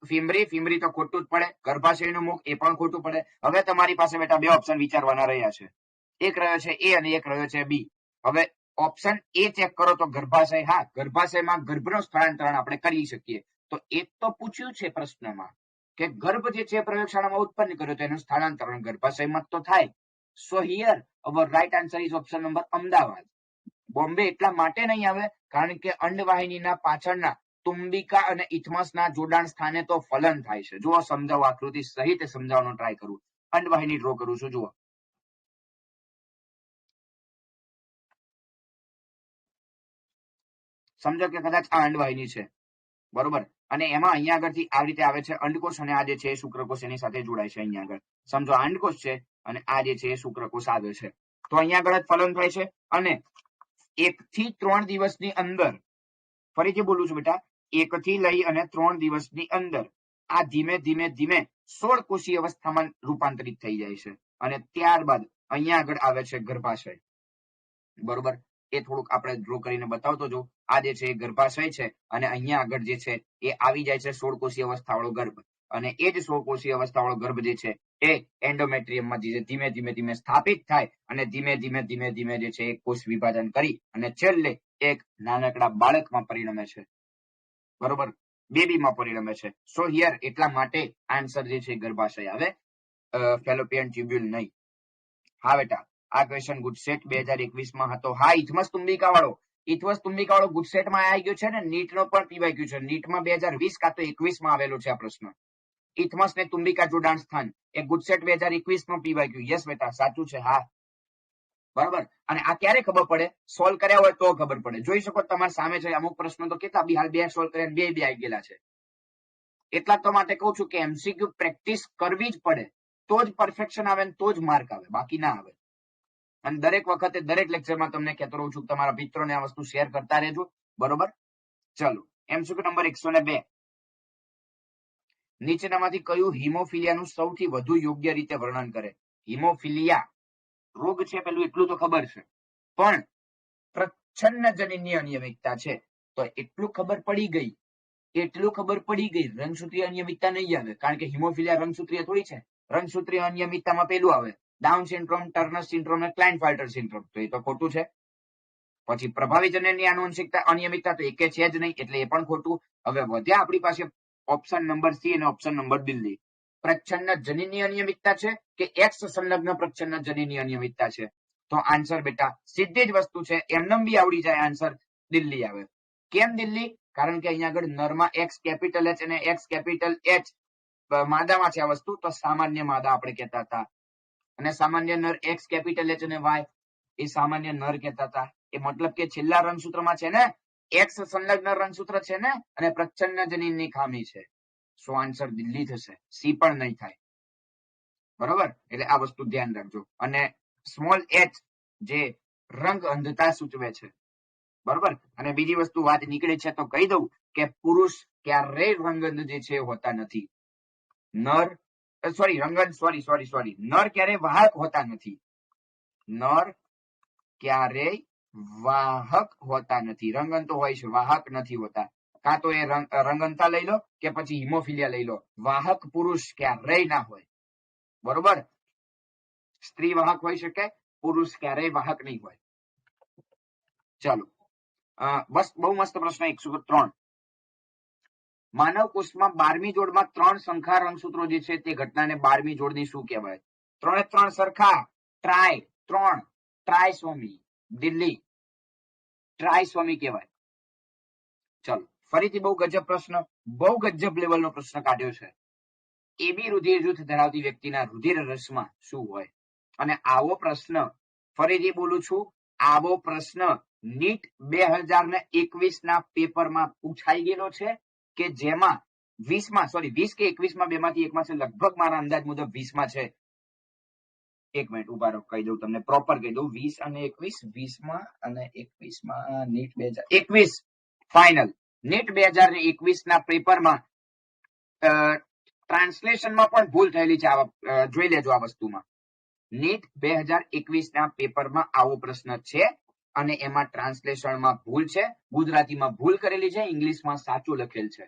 ફિમરી તો ખોટું જ પડે. ગર્ભાશયનું મુખ, એ પણ ખોટું પડે. હવે તમારી પાસે બેટા બે ઓપ્શન વિચારવાના રહ્યા છે, એક રહ્યો છે એ અને એક રહ્યો છે બી. હવે ઓપ્શન એ ચેક કરો તો ગર્ભાશય, હા ગર્ભાશયમાં ગર્ભનું સ્થળાંતરણ આપણે કરી શકીએ. તો એક તો પૂછ્યું છે પ્રશ્નમાં કે ગર્ભ જે છે પ્રયોગશાળામાં ઉત્પન્ન કર્યો તો એનું સ્થળાંતરણ ગર્ભાશયમાં તો થાય. સો here our right answer is option number Ahmedabad. Bombay એટલા માટે નહીં આવે કારણ કે અંડવાહિનીના પાછળના તુંબિકા અને ઇથમસના જોડાણ સ્થાને તો ફલન થાય છે. જુઓ સમજાવો, આકૃતિ સહિત સમજાવવાનો ટ્રાય કરું. અંડવાહિની ડ્રો કરું છું, જુઓ. સમજો કે કદાચ આ અંડવાહિની છે, બરોબર. અને એમાં અહીંયા આગળથી આવી રીતે આવે છે અંડકોષ, અને આ જે છે શુક્રકોષ એની સાથે જોડાય છે. અહીંયા આગળ સમજો આ અંડકોષ છે અને આ જે છે શુક્રકોષ આવે છે. તો અહીંયા આગળ જ ફલન થાય છે. અને 1 થી 3 દિવસની અંદર, ફરીથી બોલું છું બેટા, 1 થી લઈ અને 3 દિવસની અંદર આ ધીમે ધીમે ધીમે 16 કોષીય અવસ્થામાં રૂપાંતરિત થઈ જાય છે અને ત્યારબાદ અહીંયા આગળ આવે છે ગર્ભાશય. બરોબર, એ થોડુંક આપણે ડ્રો કરીને બતાવતો જો. આ જે છે એ ગર્ભાશય છે અને અહીંયા આગળ જે છે એ આવી જાય છે 16 કોષીય અવસ્થાવાળો ગર્ભ, અને એ જ 16 કોષીય અવસ્થાવાળો ગર્ભ જે છે એ એન્ડોમેટ્રિયમમાં જે ધીમે ધીમે ધીમે સ્થાપિત થાય અને ધીમે ધીમે જે છે એ કોષ વિભાજન કરી અને છેલ્લે એક નાનકડા બાળકમાં પરિણમે છે. બરોબર, બેબીમાં પરિણમે છે. સો હિયર એટલા માટે આન્સર જે છે ગર્ભાશય આવે, ફેલોપિયન ટ્યુબ્યુલ નહીં. હા બેટા, આ ક્વેશ્ચન ગુજસેટ 2021 હતો. હા, ઇથમસ તુંબિકા વાળો ગુજસેટમાં આવી ગયો છે ને. નીટ નો પણ પીવાઈ ગયું છે. નીટમાં 2020 કાં તો 21 માં આવેલો છે આ પ્રશ્ન. ઇથમસ ને તુંબિકા જોડાણ સ્થાન એ ગુજસેટ 2021 માં પીવાઈ ગયું. યસ બેટા, સાચું છે. હા, બરાબર. અને આ ક્યારે ખબર પડે? સોલ્વ કર્યા હોય તો ખબર પડે. જોઈ શકો તમારી સામે છે. અમુક પ્રશ્નો તો કેટલા હાલ 2 સોલ્વ કર્યા, 2 આવી ગયેલા છે. એટલા તો માટે કહું છું કે એમસીક્યુ પ્રેક્ટિસ કરવી જ પડે, તો જ પરફેક્શન આવે ને તો જ માર્ક આવે, બાકી ના આવે. અને દરેક વખતે દરેક લેક્ચરમાં તમને કહેતો રહું છું, તમારા મિત્રોને આ વસ્તુ શેર કરતા રહેજો. બરોબર, ચલો એમસીક્યુ નંબર 102. નીચેનામાંથી કયું હિમોફિલિયાનું સૌથી વધુ યોગ્ય રીતે વર્ણન કરે? હિમોફિલિયા રોગ છે પેલું એટલું તો ખબર છે, પણ પ્રચ્છન્નજનીની અનિયમિતતા છે તો એટલું ખબર પડી ગઈ. રંગસૂત્રીય અનિયમિતતા નહીં આવે, કારણ કે હિમોફિલિયા રંગસૂત્રીય થોડી છે. રંગસૂત્રીય અનિયમિતતામાં પેલું આવે ડાઉન સિન્ડ્રોમ, ટર્નર સિન્ડ્રોમ અને ક્લાઇનફેલ્ટર સિન્ડ્રોમ. તો એ તો ખોટું છે. પછી પ્રભાવી જનનની આનુવંશિકતા અનિયમિતતા તો એકે છે જ નહીં, એટલે એ પણ ખોટું. હવે વધ્યા આપણી પાસે ઓપ્શન નંબર સી અને ઓપ્શન નંબર દિલ્હી. પ્રચ્છન્ન જનીનની અનિયમિતતા છે કે એક્સ સંલગ્ન પ્રચ્છન્ન જનીનની અનિયમિતતા છે? તો આન્સર બેટા સીધી જ વસ્તુ છે, એમનેમ બી આવડી જાય આન્સર, દિલ્હી આવે. કેમ દિલ્હી? કારણ કે અહીંયા આગળ નરમાં એક્સ કેપિટલ એચ અને એક્સ કેપિટલ એચ માદામાં છે આ વસ્તુ, તો સામાન્ય માદા આપણે કહેતા હતા. અને સામાન્ય નર એક્સ કેપિટલ એચ અને વાય એ સામાન્ય નર કહેતા હતા. એ મતલબ કે છેલ્લા રંગસૂત્રમાં છે ને એક્સ સંલગ્ન રંગસૂત્ર છે ને, અને પ્રચ્છન્ન જનીનની ખામી છે. સો આન્સર દિલ્હી થશે, સી પણ નહીં થાય. બરોબર, એટલે આ વસ્તુ ધ્યાન રાખજો. અને સ્મોલ એચ જે રંગ અંધતા સૂચવે છે. બરોબર, અને બીજી વસ્તુ વાત નીકળી છે તો કહી દઉં કે પુરુષ ક્યારેય રંગંધ જે છે હોતા નથી. નર ક્યારેય વાહક હોતા નથી. નર ક્યારેય વાહક હોતા નથી. રંગન તો હોય છે, વાહક નથી હોતા. કાં તો એ રંગનતા લઈ લો કે પછી હિમોફિલિયા લઈ લો, વાહક પુરુષ ક્યારેય ના હોય. બરોબર, સ્ત્રી વાહક હોઈ શકે, પુરુષ ક્યારેય વાહક નહીં હોય. ચાલો, બસ બહુ મસ્ત પ્રશ્ન. 103. માનવ કોષમાં 12મી જોડમાં 3 સંખા રંગસૂત્રો જે છે તે ઘટનાને 12મી જોડની શું કહેવાય? 3 સરખા, ટ્રાયસોમી. દિલ્હી ટ્રાયસોમી કહેવાય. ચલો ફરીથી બહુ ગજબ પ્રશ્ન, બહુ ગજબ લેવલનો પ્રશ્ન કાઢ્યો છે. એબી રુધિર જૂથ ધરાવતી વ્યક્તિના રુધિર રસમાં શું હોય? અને આવો પ્રશ્ન, ફરીથી બોલું છું, આવો પ્રશ્ન નીટ 2021 ના પેપરમાં પૂછાઈ ગયેલો છે, કે જેમાં 20 કે 21 બેમાંથી એકમાં છે. લગભગ મારા અંદાજ મુજબ 20 છે. એક મિનિટ ઉભા રહો, કહી દઉં તમને, પ્રોપર કહી દઉં. 20 અને 21, 20 અને 21 નીટ 2021 ફાઇનલ. નીટ 2021 ના પેપરમાં ટ્રાન્સલેશનમાં પણ ભૂલ થયેલી છે. જોઈ લેજો આ વસ્તુમાં. નીટ 2021 ના પેપરમાં આવો પ્રશ્ન છે અને એમાં ટ્રાન્સલેશનમાં ભૂલ છે, ગુજરાતીમાં ભૂલ કરેલી છે, ઇંગ્લિશમાં સાચું લખેલ છે.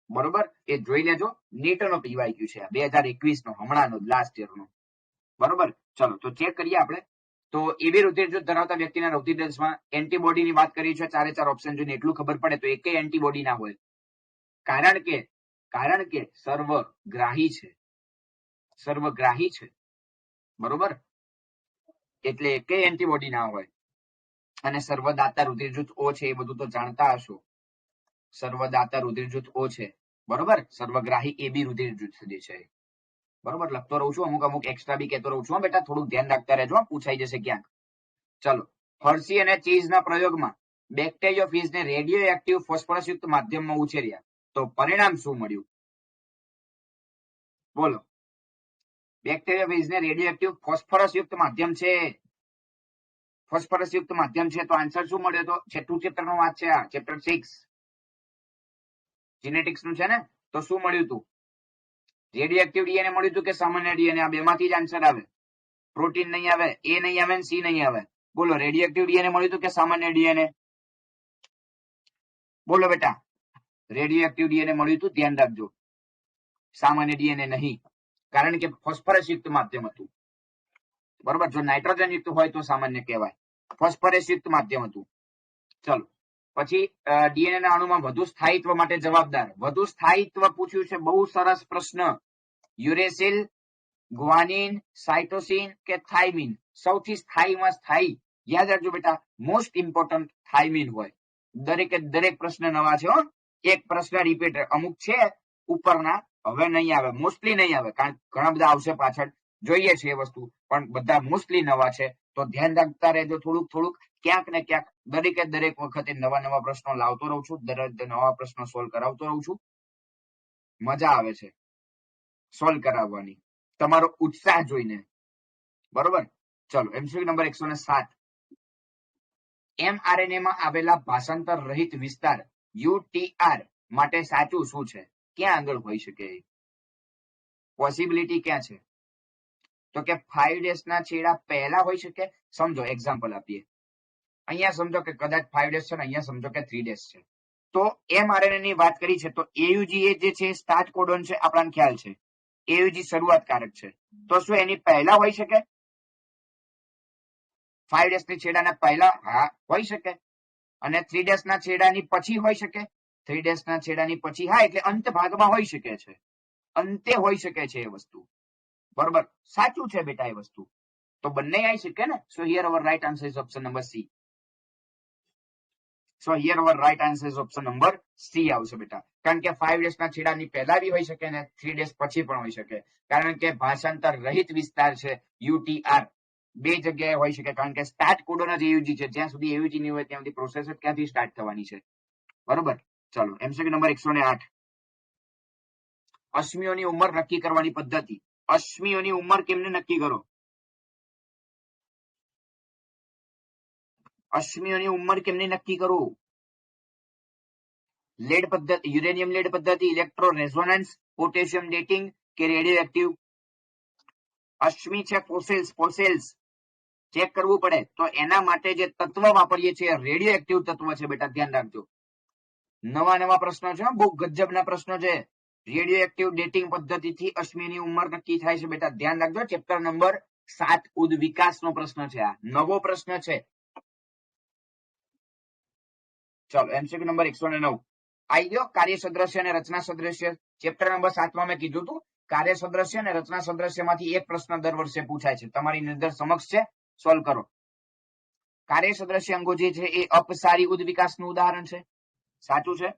બરોબર, એ જોઈ લેજો. નીટનો પીવાયક્યુ છે 2021 નો, હમણાંનો લાસ્ટ યરનો. બરોબર, ચલો તો ચેક કરીએ આપણે. તો એવી રુધિર જૂથ ધરાવતા વ્યક્તિના રુધિરરસમાં એન્ટીબોડીની વાત કરી છે. 4 ઓપ્શન જોઈને એટલું ખબર પડે તો એકેય એન્ટીબોડી ના હોય, કારણ કે સર્વગ્રાહી છે. બરોબર, એટલે એકેય એન્ટીબોડી ના હોય. અને સર્વદાતા રુધિર જૂથ ઓ છે, એ બધું તો જાણતા હશો. સર્વદાતા રુધિર જૂથ ઓ છે. બરોબર, સર્વગ્રાહી એ બી રુધિર જૂથ જે છે. બરોબર, લખતો રહું છું, અમુક એક્સ્ટ્રા બી કહેતો રહું છું. બેટા થોડુંક ધ્યાન રાખતા રહેજો, પૂછાઈ જશે ક્યાંક. ચલો, હર્શી અને ચીઝના પ્રયોગમાં બેક્ટેરિયોફેજને રેડિયો એક્ટિવ ફોસ્ફરસ યુક્ત માધ્યમમાં ઉછેર્યા તો પરિણામ શું મળ્યું? બોલો. બેક્ટેરિયોફેજને રેડિયો એક્ટિવ ફોસ્ફરસ યુક્ત માધ્યમ છે, તો આન્સર શું મળ્યો? તો છઠ્ઠું ચેપ્ટર નો વાત છે આ, ચેપ્ટર 6 જીનેટિક્સ નું છે ને. તો શું મળ્યું હતું? રેડિયો એક્ટિવ ડીએનએ મળ્યું હતું કે સામાન્ય ડીએનએ? આ બેમાંથી જ આન્સર આવે. પ્રોટીન નહીં આવે, એ નહીં આવે, સી નહીં આવે. બોલો, રેડિયો એક્ટિવ ડીએનએ મળ્યું હતું કે સામાન્ય ડીએનએ? બોલો બેટા, રેડિયો એક્ટિવ ડીએનએ મળ્યું હતું, ધ્યાન રાખજો. સામાન્ય ડીએનએ નહીં, કારણ કે ફોસ્ફરસ યુક્ત માધ્યમ હતું. બરોબર, જો નાઇટ્રોજન યુક્ત હોય તો સામાન્ય કહેવાય. ફોસ્ફરસ યુક્ત માધ્યમ હતું. ચલો, પછી ડીએનએ ના અણુમાં વધુ સ્થાયિત્વ માટે જવાબદાર. વધુ સ્થાયિત્વ પૂછ્યું છે, બહુ સરસ પ્રશ્ન. યુરેસિલ, ગ્વાનિન, સાઇટોસિન કે થાઇમિન? સૌથી સ્થાયીમાં સ્થાયી યાદ રાખજો બેટા, મોસ્ટ ઇમ્પોર્ટન્ટ થાઇમિન હોય. દરેકે દરેક પ્રશ્ન નવા છે હો. એક પ્રશ્ન રિપીટ અમુક છે ઉપરના, હવે નહીં આવે, મોસ્ટલી નહીં આવે, કારણ ઘણા બધા આવશે પાછળ, જોઈએ છે એ વસ્તુ, પણ બધા મોસ્ટલી નવા છે. તો ધ્યાન રાખતા રહેજો થોડુંક થોડુંક, ક્યાંક ને ક્યાંક દરેકે દરેક વખતે નવા નવા પ્રશ્નો લાવતો રહું છું, દરેક નવા પ્રશ્નો સોલ્વ કરાવતો રહું છું. મજા આવે છે સોલ્વ કરાવવાની, તમારો ઉત્સાહ જોઈને. બરોબર, ચલો એમસીક્યુ નંબર 107. એમઆરએનએ માં આવેલા ભાષાંતર રહિત વિસ્તાર યુટીઆર માટે સાચું શું છે? ક્યાં આગળ હોઈ શકે? પોસિબિલિટી ક્યાં છે? તો કે 5 ડેઝ ના છેડા પહેલા હોઈ શકે. સમજો, એક્ઝામ્પલ આપીએ. અહીંયા સમજો કે કદાચ 5 ડેઝ છે ને અહીંયા સમજો કે 3 ડેઝ છે. તો એમઆરએનએ ની વાત કરી છે, તો એયુજી જે છે સ્ટાર્ટ કોડોન છે, આપણને ખ્યાલ છે. એયુજી શરૂઆતકારક છે, તો શું એની પહેલા હોઈ શકે? 5 ડેઝ ની છેડાના પહેલા? હા, હોઈ શકે. અને 3 ડેઝ ના છેડાની પછી હોઈ શકે? 3 ડેઝ ના છેડાની પછી, હા, એટલે અંત ભાગમાં હોઈ શકે છે, અંતે હોઈ શકે છે એ વસ્તુ. બરોબર, સાચું છે બેટા એ વસ્તુ. તો બંને આવી શકે ને. સો here our right answer is option number C. So here our right answer is option number C આવશે બેટા, કારણ કે 5 ડેઝ ના છેડાની પહેલા બી હોઈ શકે ને 3 ડેઝ પછી પણ હોઈ શકે, કારણ કે ભાષાંતર રહિત વિસ્તાર છે યુટીઆર. બે જગ્યાએ હોઈ શકે, કારણ કે સ્ટાર્ટ કોડોન જ એયુજી છે. જ્યાં સુધી એયુજી નહીં હોય ત્યાં સુધી પ્રોસેસ ક્યાંથી સ્ટાર્ટ થવાની છે? બરોબર, ચલો એમસીક્યુ નંબર 108. અશ્મિઓની ઉંમર નક્કી કરવાની પદ્ધતિ. અશ્મિઓની ઉંમર કેમને નક્કી કરો? અશ્મિઓની ઉંમર કેમને નક્કી કરો? લેડ પદ્ધતિ, યુરેનિયમ લેડ પદ્ધતિ, ઇલેક્ટ્રો રેઝોનન્સ, પોટેશિયમ ડેટિંગ કે રેડિયો એક્ટિવ? અશ્મિ છે ફોસિલ્સ, ફોસિલ્સ ચેક કરવું પડે, તો એના માટે જે તત્વ વાપરીએ છીએ રેડિયો એક્ટિવ તત્વ છે બેટા, ધ્યાન રાખજો. નવા નવા પ્રશ્નો છે, બહુ ગજબના પ્રશ્નો છે. રેડિયો એક્ટિવ ડેટિંગ પદ્ધતિથી અશ્મિની ઉંમર નક્કી થાય છે બેટા, ધ્યાન રાખજો. ચેપ્ટર નંબર 7 ઉદ વિકાસનો પ્રશ્ન છે, આ નવો પ્રશ્ન છે. ચલો એમસીક્યુ નંબર 109. આઈ ગયો કાર્ય સદ્રશ્ય અને રચના સદ્રશ્ય. ચેપ્ટર નંબર 7 માં મેં કીધું હતું કાર્ય સદ્રશ્ય અને રચના સદ્રશ્યમાંથી એક પ્રશ્ન દર વર્ષે પૂછાય છે. તમારી નજર સમક્ષ છે, સોલ્વ કરો. કાર્ય સદ્રશ્ય અંગો જે છે એ અપસારી ઉદ વિકાસનું ઉદાહરણ છે. સાચું છે?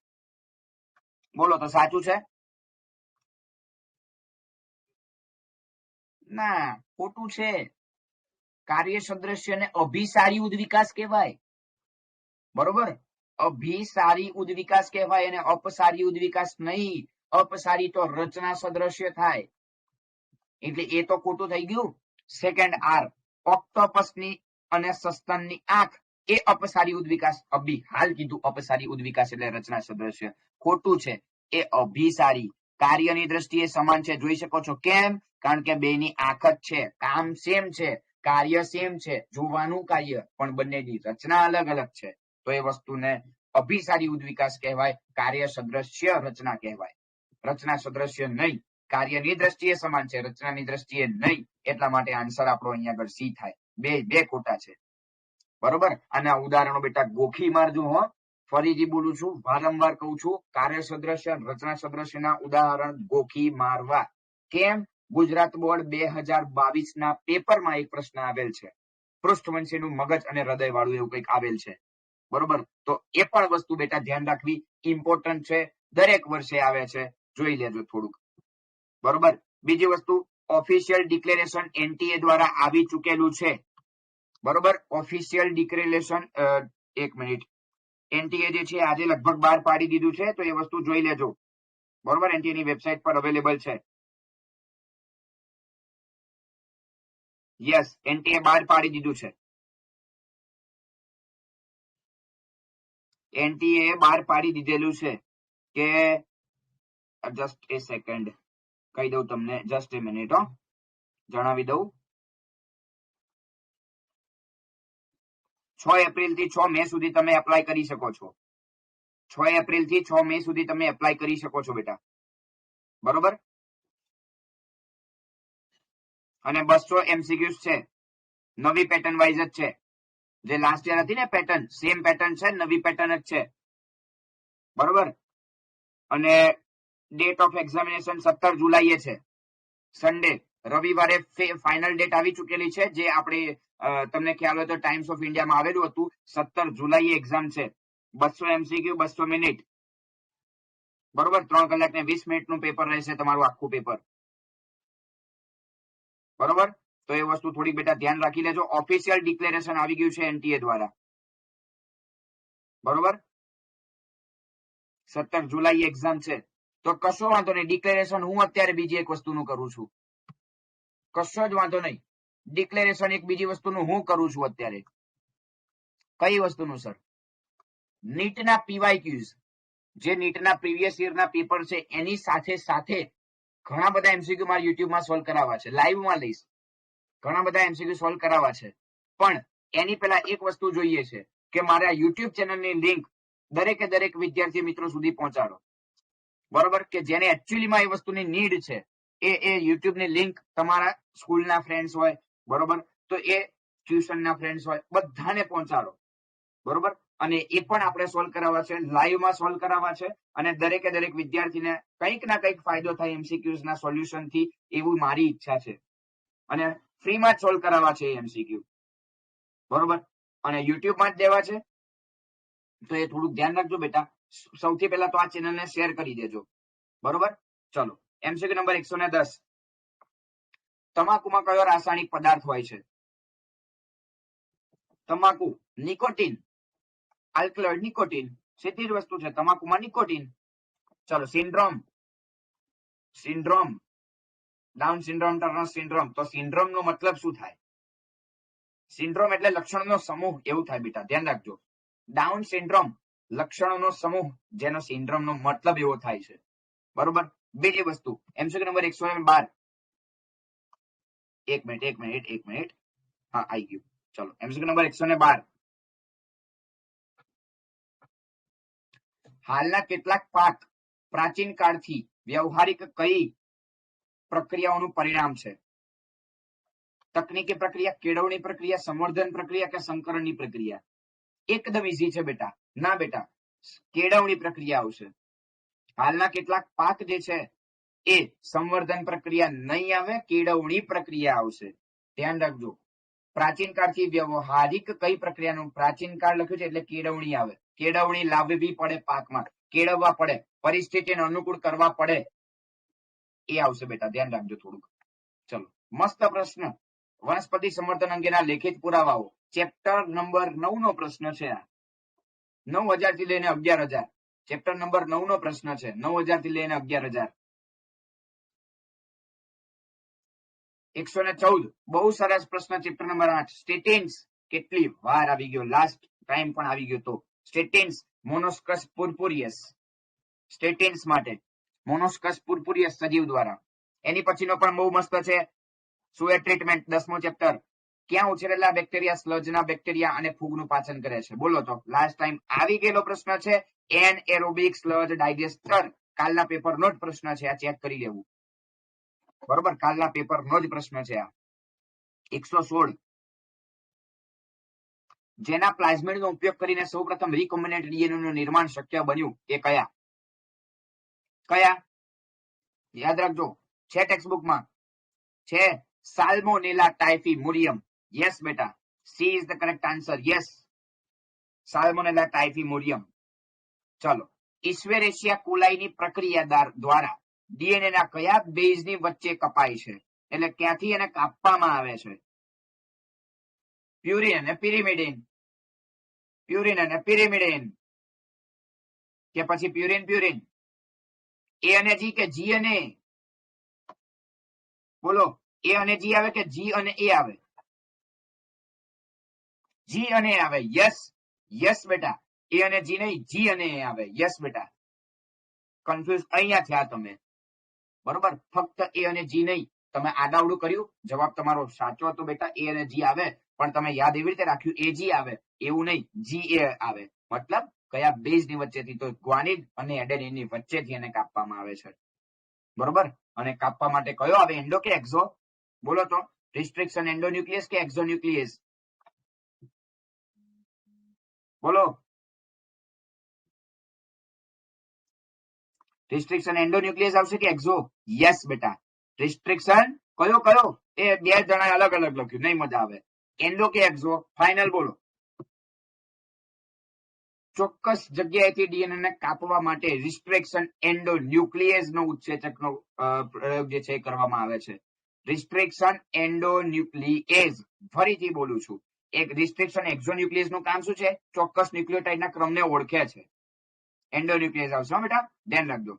બોલો તો સાચું છે? ના, ખોટું છે. કાર્ય સદ્રશ્ય ને અભિસારી ઉદ વિકાસ કહેવાય. બરોબર, અભિસારી ઉદ વિકાસ કહેવાય, અને અપસારી ઉદ વિકાસ નહીં. અપસારી તો રચના સદ્રશ્ય થાય, એટલે એ તો ખોટું થઈ ગયું. સેકન્ડ આર, ઓક્ટોપસની અને સસ્તનની આંખ એ અપસારી ઉદ વિકાસ. હાલ કીધું અપસારી ઉદ વિકાસ એટલે રચના સદ્રશ્ય. ખોટું છે, એ અભિસારી. કાર્યની દ્રષ્ટિએ સમાન છે, જોઈ શકો છો. કેમ? કારણ કે બેની આંખ જ છે, કામ સેમ છે, કાર્ય સેમ છે, જોવાનું કાર્ય, પણ બંનેની રચના અલગ અલગ છે. તો એ વસ્તુને અભિસારી ઉદ વિકાસ કહેવાય, કાર્ય સદ્રશ્ય રચના કહેવાય. રચના સદ્રશ્ય નહીં, કાર્યની દ્રષ્ટિએ સમાન છે, રચનાની દ્રષ્ટિએ નહીં. એટલા માટે આન્સર આપણો અહીંયા આગળ સી થાય. બે ખોટા છે. બરોબર, અને આ ઉદાહરણો બેટા ગોખી મારજો હો. ફરીથી બોલું છું, વારંવાર કહું છું, કાર્ય સદ્રશ્ય રચના સદ્રશ્યના ઉદાહરણ ગોખી મારવા. કેમ? ગુજરાત બોર્ડ 2022 ના પેપરમાં એક પ્રશ્ન આવેલ છે, પૃષ્ઠવંશીનું મગજ અને હૃદય વાળું એવું કંઈક આવેલ છે. બરોબર, તો એ પણ વસ્તુ બેટા ધ્યાન રાખવી ઇમ્પોર્ટન્ટ છે, દરેક વર્ષે આવે છે, જોઈ લેજો થોડુંક. બરોબર, બીજી વસ્તુ, ઓફિશિયલ ડિક્લેરેશન એનટીએ દ્વારા આવી ચૂકેલું છે. બરોબર, ઓફિશિયલ ડિક્લેરેશન, એક મિનિટ, એનટીએ જે છે આજે લગભગ બહાર પાડી દીધું છે, તો એ વસ્તુ જોઈ લેજો. બરોબર, એનટીએ ની વેબસાઇટ પર અવેલેબલ છે. યસ, એનટીએ બહાર પાડી દીધું છે. એનટીએ બહાર પાડી દીધેલું છે કે, જસ્ટ એ સેકન્ડ, કહી દઉં તમને, જસ્ટ એ મિનિટ, જણાવી દઉં. 6 એપ્રિલ થી 6 મે સુધી તમે એપ્લાય કરી શકો છો. 6 એપ્રિલ થી 6 મે સુધી તમે એપ્લાય કરી શકો છો બેટા, બરોબર. અને 200 MCQs છે, નવી પેટર્ન વાઇઝ જ છે. જે લાસ્ટ યર હતી ને પેટર્ન, સેમ પેટર્ન છે, નવી પેટર્ન જ છે, બરોબર. અને ડેટ ઓફ એક્ઝામિનેશન 17 જુલાઈએ છે, સન્ડે. રવિવારે ફાઇનલ ડેટ આવી ચૂકેલી છે, જે આપણે તમને ખ્યાલ હોય તો ટાઈમ્સ ઓફ ઇન્ડિયામાં આવેલું હતું. 17 જુલાઈએ એક્ઝામ છે. 200 MCQ, 200 મિનિટ, બરોબર. 3 કલાક ને 20 મિનિટનું પેપર રહેશે તમારું, આખું પેપર, બરોબર. તો એ વસ્તુ થોડી બેટા ધ્યાન રાખી લેજો. ઓફિશિયલ ડિક્લેરેશન આવી ગયું છે NTA દ્વારા, બરોબર. 17 જુલાઈ એક્ઝામ છે, તો કશો વાંધો નહીં. ડિક્લેરેશન હું અત્યારે બીજી એક વસ્તુનું કરું છું, કશો જ વાંધો નહીં. ડિક્લેરેશન એક બીજી વસ્તુનું હું કરું છું અત્યારે. કઈ વસ્તુનું સર? નીટના PYQs, જે નીટના પ્રીવિયસ યરના પેપર છે, એની સાથે સાથે ઘણા બધા MCQ મારા યુટ્યુબમાં સોલ્વ કરાવવા છે, લાઈવમાં લઈશ. ઘણા બધા MCQ સોલ્વ કરાવવા છે, પણ એની પહેલા એક વસ્તુ જોઈએ છે કે મારા યુટ્યુબ ચેનલની લિંક દરેકે દરેક વિદ્યાર્થી મિત્રો સુધી પહોંચાડો, બરોબર. કે જેને એકચ્યુઅલીમાં એ વસ્તુની નીડ છે, એ યુટ્યુબની લિંક તમારા સ્કૂલના ફ્રેન્ડ્સ હોય, બરોબર, તો એ ટ્યુશનના ફ્રેન્ડ્સ હોય, બધાને પહોંચાડો, બરોબર. અને એ પણ આપણે સોલ્વ કરાવવા છે, લાઈવમાં સોલ્વ કરાવવા છે. અને દરેકે દરેક વિદ્યાર્થીને કંઈક ના કંઈક ફાયદો થાય MCQs ના સોલ્યુશન થી, એવું મારી ઈચ્છા છે. અને ફ્રીમાં જ સોલ્વ કરાવવા છે MCQ, બરોબર. અને યુટ્યુબમાં જ દેવા છે, તો એ થોડુંક ધ્યાન રાખજો બેટા. સૌથી પહેલા તો આ ચેનલને શેર કરી દેજો, બરોબર. ચલો, MCQ નંબર 110. તમાકુમાં કયો રાસાયણિક પદાર્થ હોય છે? તમાકુ, નિકોટીન, આલ્કલોઇડ નિકોટીન, સીધી જ વસ્તુ છે, તમાકુમાં નિકોટીન. ચલો, syndrome, syndrome, down syndrome, Turner syndrome. તો સિન્ડ્રોમ નો મતલબ શું થાય? સિન્ડ્રોમ એટલે લક્ષણોનો સમૂહ, એવું થાય બેટા, ધ્યાન રાખજો. ડાઉન સિન્ડ્રોમ, લક્ષણોનો સમૂહ, જેનો સિન્ડ્રોમનો મતલબ એવો થાય છે, બરોબર. બીજી વસ્તુ, MCQ નંબર 112. એક મિનિટ. હા, આવી ગયું. ચલો, MCQ નંબર 112. હાલના કેટલાક પાક પ્રાચીન કાળથી વ્યવહારિક કઈ પ્રક્રિયાઓનું પરિણામ છે? તકનીકી પ્રક્રિયા, કેળવણી પ્રક્રિયા, સંવર્ધન પ્રક્રિયા કે સંકરણની પ્રક્રિયા? એકદમ ઈઝી છે બેટા. ના બેટા, કેળવણી પ્રક્રિયા આવશે. હાલના કેટલાક પાક જે છે એ સંવર્ધન પ્રક્રિયા નહીં આવે, કેળવણી પ્રક્રિયા આવશે, ધ્યાન રાખજો. પ્રાચીન કાળથી વ્યવહારિક કઈ પ્રક્રિયાનું, પ્રાચીન કાળ લખ્યું છે એટલે કેળવણી આવે. કેળવણી લાવવી પડે, પાકમાં કેળવવા પડે, પરિસ્થિતિને અનુકૂળ કરવા પડે, એ આવશે બેટા, ધ્યાન રાખજો થોડુંક. ચલો, મસ્ત પ્રશ્ન. વનસ્પતિ સંવર્ધન અંગેના લેખિત પુરાવાઓ, ચેપ્ટર નંબર 9 નો પ્રશ્ન છે આ. 9000 થી લઈને 11000. ચેપ્ટર નંબર 9 નો પ્રશ્ન છે, 9000 થી લઈને 11000. 114. બહુ સરસ પ્રશ્ન, ચેપ્ટર નંબર 8. સ્ટેટિન્સ, કેટલી વાર આવી ગયો, લાસ્ટ ટાઈમ પણ આવી ગયો. તો સ્ટેટિન્સ, મોનોસ્કસ પુર્પુરિયસ, સ્ટેટિન્સ માટે મોનોસ્કસ પુર્પુરિયસ સજીવ દ્વારા. એની પછીનો પણ બહુ મસ્ત છે, સુએર ટ્રીટમેન્ટ, 10મો ચેપ્ટર. ક્યાં ઉછરેલા બેક્ટેરિયા સ્લજના બેક્ટેરિયા અને ફૂગનું પાચન કરે છે? બોલો તો. લાસ્ટ ટાઈમ આવી ગયેલો પ્રશ્ન છે, એનએરોબિક સ્લજ ડાયજેસ્ટર. કાલના પેપરનો જ પ્રશ્ન છે, આ ચેક કરી લેવું, બરોબર. કાલના પેપરનો જ પ્રશ્ન છે આ. 116. જેના પ્લાઝમિડનો ઉપયોગ કરીને સૌપ્રથમ રિકોમ્બિનેન્ટ ડીએનએ નું નિર્માણ શક્ય બન્યું, એ કયા? યાદ રાખજો, છે ટેક્સ્ટબુકમાં છે. Salmonella typhimurium. યસ બેટા, C is the correct answer. Yes, salmonella typhimurium. ચલો, ઇસ્વેરેશિયા કોલાઈની પ્રક્રિયા દ્વારા ડીએનએ ના કયા બેઝની વચ્ચે કપાય છે? એટલે ક્યાંથી એને કાપવામાં આવે છે? પ્યુરિન અને પિરિમિડિન, પ્યુરિન અને પિરિમિડિન, કે પછી પ્યુરિન? એ અને જી કે જી અને એ? બોલો, એ અને જી આવે કે જી અને એ આવે? જી અને એ આવે. યસ, યસ બેટા, એ અને જી નહીં, જી અને એ આવે. યસ બેટા, કન્ફ્યુઝ અહીંયા થયા તમે. બરોબર, ફક્ત એ અને જી નહીં. તમે આડાવડું કર્યું, જવાબ તમારો સાચો હતો બેટા, એ અને જી આવે, પણ તમે યાદ એવી રીતે રાખ્યું એ જી આવે, એવું નહીં જી એ આવે. મતલબ કયા બેઝની વચ્ચેથી? તો ગ્વાનિન અને એડેનિનની વચ્ચેથી એને કાપવામાં આવે છે. બરોબર, અને કાપવા માટે કયો આવે, એન્ડો કે એક્ઝો? બોલો તો, રિસ્ટ્રિક્શન એન્ડોન્યુક્લિયસ કે એક્ઝોન્યુક્લિયસ? બોલો, રિસ્ટ્રિક્શન એન્ડોન્યુક્લિયસ આવશે કે એક્ઝો? યસ બેટા, રિસ્ટ્રિક્શન કયો કયો? એ બે જણા અલગ અલગ લખ્યું, નહીં મજા આવે. એન્ડો કે એક્ઝો? ફાઇનલ બોલો. ચોક્કસ જગ્યાએથી ડીએનએ ને કાપવા માટે રિસ્ટ્રિક્શન એન્ડોન્યુક્લિયસ નો ઉત્સેચકનો પ્રયોગ જે છે કરવામાં આવે છે. રિસ્ટ્રિક્શન એન્ડોન્યુક્લિએઝ, ફરીથી બોલું છું. એક રિસ્ટ્રિક્શન એક્ઝોન્યુક્લિયસ નું કામ શું છે? ચોક્કસ ન્યુક્લિયોટાઇડના ક્રમને ઓળખે છે. એન્ડોન્યુક્લિયસ આવશે બેટા, ધ્યાન રાખજો.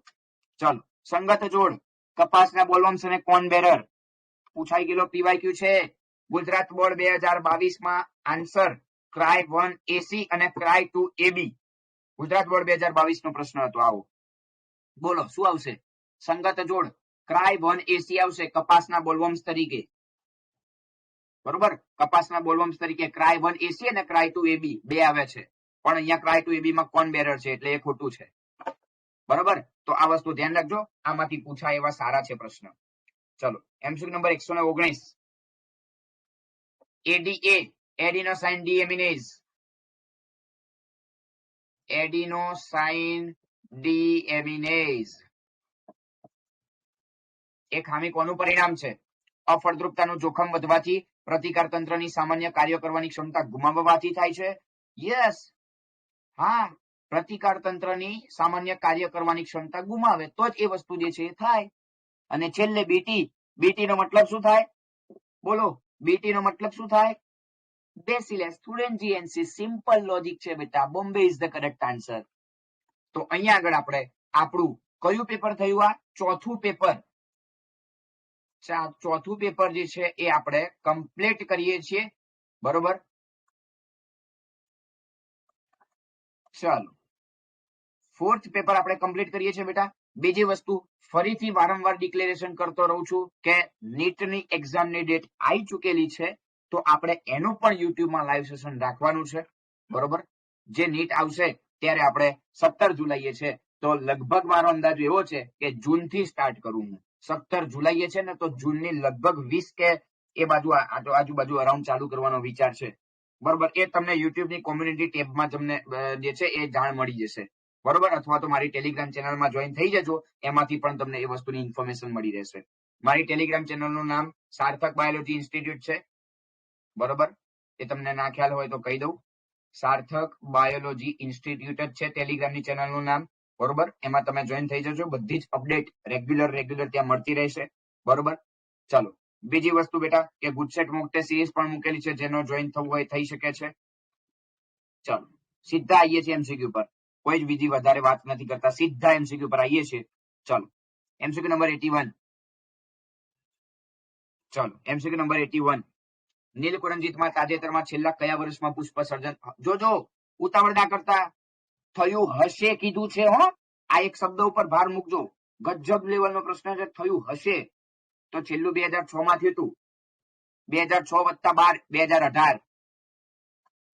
ચલો, સંગત જોડ, કપાસના બોલવર્મ્સ અને કોર્ન બેરર પૂછાઈ ગયેલો પીવાયક્યુ છે. ગુજરાત બોર્ડ 2022 માં આન્સર ક્રાય 1 એસી અને ક્રાય 2 એબી. ગુજરાત બોર્ડ 2022 નો પ્રશ્ન હતો આવો. બોલો શું આવશે? સંગત જોડ ક્રાય 1 એસી આવશે કપાસના બોલવર્મ્સ તરીકે. બરોબર, કપાસના બોલવર્મ્સ તરીકે ક્રાય 1 એસી અને ક્રાય 2 એબી બે આવે છે, પણ અહીંયા ક્રાય 2 એબી માં કોર્ન બેરર છે એટલે એ ખોટું છે. બરોબર, તો આ વસ્તુ ધ્યાન રાખજો, આમાંથી પૂછાય એવા સારા છે પ્રશ્ન. ચલો, MCQ number 119. ADA, adenosine deaminase. Adenosine deaminase એ ખામી કોનું પરિણામ છે? અફળદ્રુપતાનું જોખમ વધવાથી, પ્રતિકાર તંત્રની સામાન્ય કાર્ય કરવાની ક્ષમતા ગુમાવવાથી થાય છે. યસ, હા, પ્રતિકાર તંત્રની સામાન્ય કાર્ય કરવાની ક્ષમતા ગુમાવે તો જ એ વસ્તુ જે છે એ થાય. અને છેલ્લે બીટી, બીટી નો મતલબ શું થાય? બોલો, બીટી નો મતલબ શું થાય? Bacillus thuringiensis. સિમ્પલ લોજિક છે બેટા, Bombay is the correct answer. તો અહીંયા આગળ આપણે આપણું કયું પેપર થયું? આ ચોથું પેપર. ચોથું પેપર જે છે એ આપણે કમ્પ્લીટ કરીએ છીએ. બરોબર, ચાલો, ફોર્થ પેપર આપણે કમ્પ્લીટ કરીએ છીએ બેટા. બીજી વસ્તુ, ફરીથી વારંવાર ડિક્લેરેશન કરતો રહું છું કે નીટની એક્ઝામની ડેટ આવી ચૂકેલી છે, તો આપણે એનું પણ યુટ્યુબમાં લાઈવ સેશન રાખવાનું છે. બરોબર, જે નીટ આવશે ત્યારે આપણે 17 જુલાઈએ છે, તો લગભગ મારો અંદાજ એવો છે કે જૂનથી સ્ટાર્ટ કરું હું. 17 જુલાઈએ છે ને, તો જૂનની લગભગ 20 કે એ બાજુ આજુબાજુ અરાઉન્ડ ચાલુ કરવાનો વિચાર છે. બરોબર, એ તમને યુટ્યુબની કોમ્યુનિટી ટેબમાં તમને જે છે એ જાણ મળી જશે. બરોબર, અથવા તો મારી ટેલિગ્રામ ચેનલમાં જોઈન થઈ જજો, એમાંથી પણ તમને એ વસ્તુની ઇન્ફોર્મેશન મળી રહેશે. મારી ટેલિગ્રામ ચેનલનું નામ સાર્થક બાયોલોજી ઇન્સ્ટિટ્યૂટ છે. બરોબર, એ તમને ના ખ્યાલ હોય તો કહી દઉં, સાર્થક બાયોલોજી ઇન્સ્ટિટ્યૂટ જ છે ટેલિગ્રામની ચેનલનું નામ. બરોબર, એમાં તમે જોઈન થઈ જજો, બધી જ અપડેટ રેગ્યુલર ત્યાં મળતી રહેશે. બરોબર, ચાલો, બીજી વસ્તુ બેટા કે ગુજસેટ મોક ટેસ્ટ સિરીઝ પણ મૂકેલી છે, જેનો જોઈન થવું હોય થઈ શકે છે. ચાલો, સીધા આવીએ છીએ એમસીક્યુ પર, કોઈ જ બીજી વધારે વાત નથી કરતા, સીધા એમસીક્યુ પર આવીએ છીએ. ચાલો, એમસીક્યુ નંબર 81. ચાલો, એમસીક્યુ નંબર 81. નીલકુરંજીતમાં તાજેતરમાં છેલ્લા કયા વર્ષમાં પુષ્પ સર્જન? જોજો, ઉતાવળ ના કરતા, થયું હશે કીધું છે હો. આ એક શબ્દ ઉપર ભાર મૂકજો, ગજબ લેવલનો પ્રશ્ન છે. થયું હશે તો છેલ્લું 2006 માં થયું હતું. 2006 વત્તા 12 2018.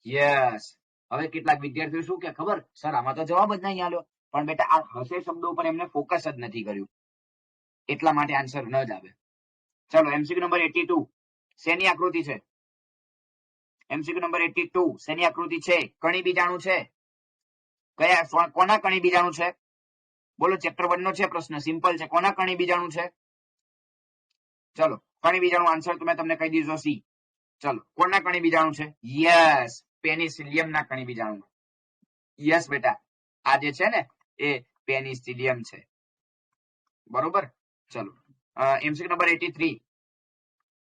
યસ. હવે કેટલાક વિદ્યાર્થીઓ શું કે ખબર, સર આમાં તો જવાબ જ નહીં આવ્યો. પણ બેટા આ હશે શબ્દ ઉપર એમને ફોકસ જ નથી કર્યું, એટલા માટે આન્સર ન જ આવે. ચલો, એમસીક્યુ નંબર 82. શેની આકૃતિ છે? MCQ number 82. શેની આકૃતિ છે? કણી બીજાણુ છે. કયા, કોના કણી બીજાણુ છે? બોલો, ચેપ્ટર 1 નો છે પ્રશ્ન, સિમ્પલ છે. કોના કણી બીજાણુ છે? ચલો, કણી બીજાણુ આન્સર તો મેં તમને કહી દીધો, સી. ચલો, કોના કણી બીજાણુ છે? યસ, પેનિસિલિયમ ના કણી બીજાણુ. યસ બેટા, આ જે છે ને એ પેનિસિલિયમ છે. બરોબર, ચલો, એમસીક્યુ નંબર 83.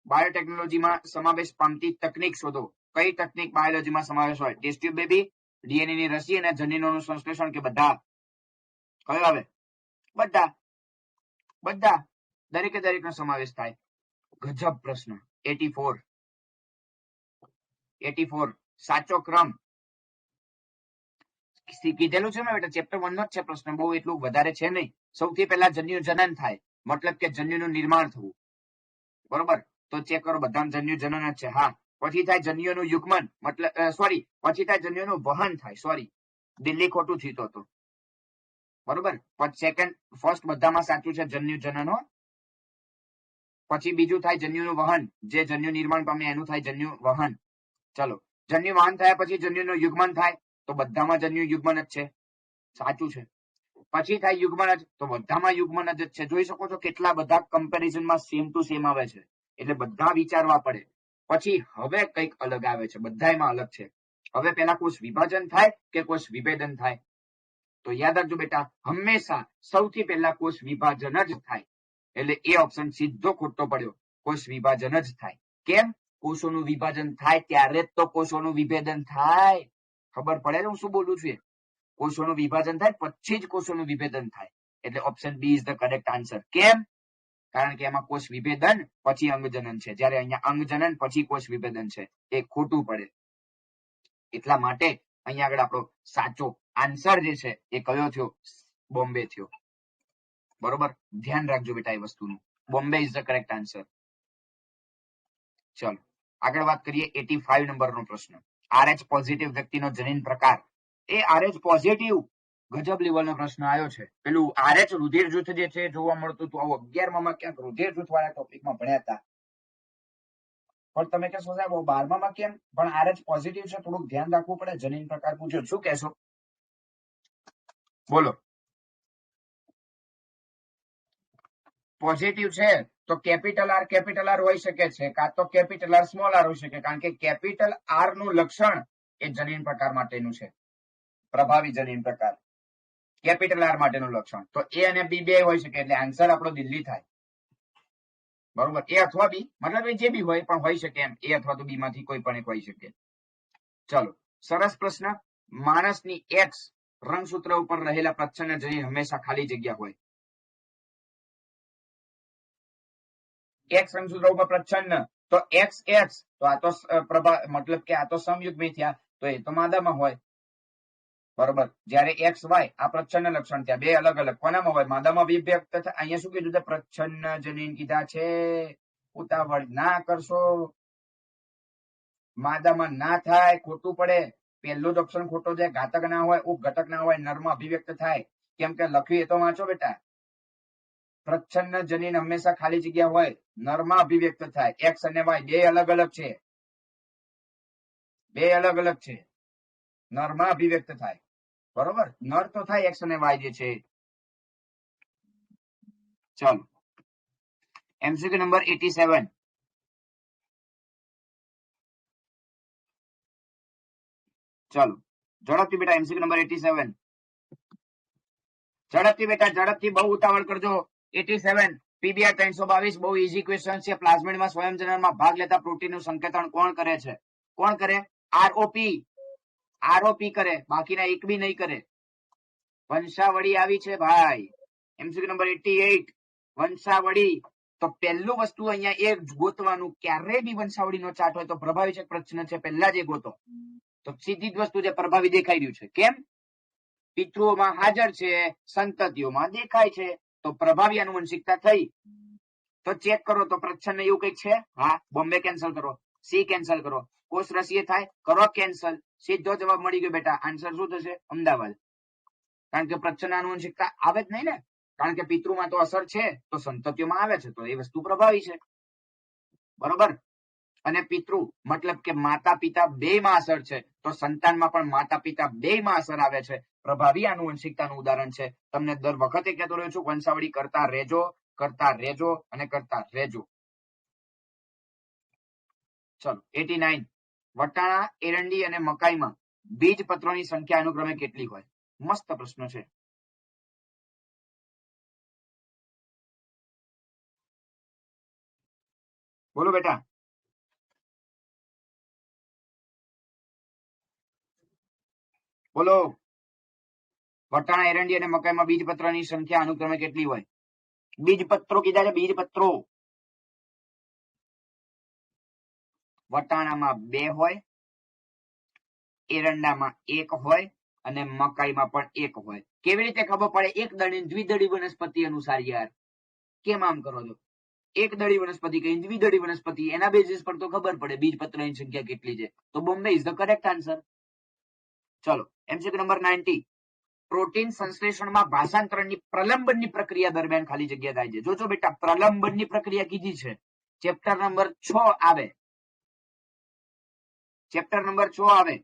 બાયોટેકનોલોજીમાં સમાવેશ પામતી તકનીક શોધો. કઈ તકનીક બાયોલોજીમાં સમાવેશ હોય? ટેસ્ટ ટ્યુબ બેબી, ડીએનએ ની રસી અને જનીનોનું સંશ્લેષણ કે બધા? કયો આવે? બધા, બધા, દરેકે દરેકનો સમાવેશ થાય. ગજબ પ્રશ્ન. 84. 84 સાચો ક્રમ કીધેલું છે ને બેટા, ચેપ્ટર 1 નો જ છે પ્રશ્ન, બહુ એટલું વધારે છે નહીં. સૌથી પહેલા જન્યુ જનન થાય, મતલબ કે જન્યુનું નિર્માણ થવું. બરોબર, તો ચેક કરો બધામાં જન્યુ જનન જ છે. હા, પછી થાય જન્યુનું યુગ્મન, મતલબ સોરી, પછી થાય જન્યુનું વહન થાય. સોરી, દિલ્હી ખોટું થયું હતું. બરોબર, સેકન્ડ ફર્સ્ટ બધામાં સાચું છે જન્યુ જનન. પછી બીજું થાય જન્યુનું વહન, જે જન્યુ નિર્માણ પામે એનું થાય જન્યુ વહન. ચલો, જન્યુ વહન થયા પછી જન્યુનું યુગ્મન થાય, તો બધામાં જન્યુ યુગ્મન જ છે, સાચું છે. પછી થાય યુગ્મન જ, તો બધામાં યુગ્મન જ છે. જોઈ શકો છો કેટલા બધા કમ્પેરિઝનમાં સેમ ટુ સેમ આવે છે, એટલે બધા વિચારવા પડે. પછી હવે કંઈક અલગ આવે છે, બધામાં અલગ છે. હવે પેલા કોષ વિભાજન થાય કે કોષ વિભેદન થાય? તો યાદ રાખજો બેટા, હંમેશા સૌથી પહેલા કોષ વિભાજન જ થાય. એટલે એ ઓપ્શન સીધો ખોટો પડ્યો, કોષ વિભાજન જ થાય. કેમ? કોષોનું વિભાજન થાય ત્યારે જ તો કોષોનું વિભેદન થાય. ખબર પડે હું શું બોલું છું? કોષોનું વિભાજન થાય પછી જ કોષોનું વિભેદન થાય. એટલે option B is the correct answer. કેમ? કારણ કે એમાં કોષ વિભેદન પછી અંગજનન છે, જ્યારે અહીંયા અંગજનન પછી કોષ વિભેદન છે. એ ખોટું પડે. એટલા માટે અહીંયા આગળ આપણો સાચો આન્સર જે છે એ કયો થયો? બોમ્બે થયો. બરોબર, ધ્યાન રાખજો બેટા એ વસ્તુનું. Bombay is the correct answer. ચલો આગળ વાત કરીએ 85 નંબરનો પ્રશ્ન. RH પોઝિટિવ વ્યક્તિનો જનીન પ્રકાર. એ RH પોઝિટિવ ગજબ લેવલનો પ્રશ્ન આવ્યો છે. પેલું RH રુધિર જૂથ જે છે જોવા મળતું હતું, આવું 11માં ક્યાંક રુધિર જૂથ વાળા ટોપિકમાં ભણ્યા હતા. પણ તમે કહેશો સાહેબ 12માં કેમ? પણ RH પોઝિટિવ છે, થોડુંક ધ્યાન રાખવું પડે. જનીન પ્રકાર પૂછ્યો, શું કહેશો? બોલો. પોઝિટિવ છે તો કેપિટલ આર હોઈ શકે છે, કાં તો કેપિટલ આર સ્મોલ આર હોઈ શકે, કારણ કે કેપિટલ આર નું લક્ષણ એ જનીન પ્રકાર માટેનું છે. પ્રભાવી જનીન પ્રકાર કેપિટલ આર માટેનું લક્ષણ. તો એ અને બી બે હોઈ શકે, એટલે આન્સર આપણો દિલ્હી થાય. બરોબર, એ અથવા બી, મતલબ એ જે બી હોય પણ હોઈ શકે એમ. એ અથવા તો બી માંથી કોઈ પણ એક હોઈ શકે. ચલો, સરસ પ્રશ્ન. માણસની એક્સ રંગસૂત્ર ઉપર રહેલા પ્રચ્છન્ન જનીન હંમેશા ખાલી જગ્યા હોય. એક્સ રંગસૂત્ર ઉપર પ્રચ્છન્ન, તો એક્સ એક્સ, તો આ તો મતલબ કે આ તો સમયુગ્મી થયા, તો એ તો માદામાં હોય. બરોબર, જ્યારે એક્સ વાય આ પ્રચ્છન્ન લક્ષણ થયા, બે અલગ અલગ. કોનામાં હોય? માદામાં વિભક્ત થાય. અહીંયા શું કીધું? પ્રચ્છન્ન જનીન કીધા છે. ઉતાવળ ના કરશો, માદામાં ના થાય, ખોટું પડે. પહેલું જ ઓપ્શન ખોટો છે. ઘાતક ના હોય, ઉપઘટક ના હોય, નરમાં અભિવ્યક્ત થાય. કેમ કે લખ્યું એ તો વાંચો બેટા. પ્રચ્છન્ન જનીન હંમેશા ખાલી જગ્યા હોય, નરમાં અભિવ્યક્ત થાય. એક્સ અને વાય બે અલગ અલગ છે, બે અલગ અલગ છે. નરમાં અભિવ્યક્ત થાય. બરોબર, નર તો થાય એક્સ અને વાય જે છે. ચલો, એમસીક્યુ નંબર 87. ચલો ઝડપથી બેટા, એમસીક્યુ નંબર 87. ઝડપથી બેટા, ઝડપથી, બહુ ઉતાવળ કરજો. 87 પીબીઆર 322 બહુ ઈઝી ક્વેશ્ચન છે. પ્લાઝમિડમાં સ્વયંજનનમાં ભાગ લેતા પ્રોટીનનું સંકેતન કોણ કરે છે? કોણ કરે? આરઓપી. આરઓપી કરે, બાકીના એક બી નહીં કરે. વંશાવળી આવી છે ભાઈ. MCQ number 88 વંશાવળી. તો પહેલું વસ્તુ અહીંયા એ ગોતવાનું, ક્યારેય બી વંશાવળીનો ચાર્ટ હોય તો પ્રભાવી છે પ્રશ્ન છે, પહેલા જ એ ગોતો. તો સીધી જ વસ્તુ છે, પ્રભાવી દેખાઈ રહ્યું છે. કેમ? પિતૃઓમાં હાજર છે, સંતતિઓમાં દેખાય છે, તો પ્રભાવી આનુવંશિકતા થઈ. તો ચેક કરો તો પ્રચ્છન્ન એવું કંઈક છે? હા, બોમ્બે કેન્સલ કરો, સી કેન્સલ કરો, કોષ રસીય થાય, કરો કેન્સલ. સીધો જવાબ મળી ગયો બેટા. આન્સર શું થશે? અમદાવાદ. કારણ કે પ્રચ્છન્ન આનુવંશિકતા આવે જ નહીં ને, કારણ કે પિતૃમાં તો અસર છે, તો સંતતિઓમાં આવે છે, તો એ વસ્તુ પ્રભાવી છે. બરોબર, અને પિતૃ મતલબ કે માતા પિતા બે માં અસર છે, તો સંતાનમાં પણ માતા પિતા બે માં અસર આવે છે. પ્રભાવી આનુવંશિકતાનું ઉદાહરણ છે. તમને દર વખતે કહેતો રહ્યો છું, વંશાવળી કરતા રહેજો, કરતા રહેજો અને કરતા રહેજો. ચલો 89 વટાણા, એરંડી અને મકાઈમાં બીજપત્રોની સંખ્યા અનુક્રમે કેટલી હોય? મસ્ત પ્રશ્ન છે. બોલો બેટા. બોલો. વટાણા, એરંડી અને મકાઈમાં બીજપત્રની સંખ્યા અનુક્રમે કેટલી હોય? બીજપત્રો કીધા છે, બીજપત્રો. વટાણામાં 2 હોય, એરંડામાં 1 હોય અને મકાઈમાં પણ 1 હોય. કેવી રીતે ખબર પડે? એક દળી દ્વિદળી વનસ્પતિ અનુસાર યાર. કેમ આમ કરો છો? એક દળી વનસ્પતિ કે દ્વિદળી વનસ્પતિ, એના બેઝિસ પર તો ખબર પડે બીજપત્રની સંખ્યા કેટલી છે. તો Bombay is the correct answer. ચલો એમસીક્યુ નંબર 90. પ્રોટીન સંશ્લેષણમાં ભાષાંતરણની પ્રલંબનની પ્રક્રિયા દરમિયાન ખાલી જગ્યા થાય છે. જોજો બેટા, પ્રલંબનની પ્રક્રિયા કીધી છે. ચેપ્ટર નંબર 6 આવે. ચેપ્ટર નંબર 6 આવે.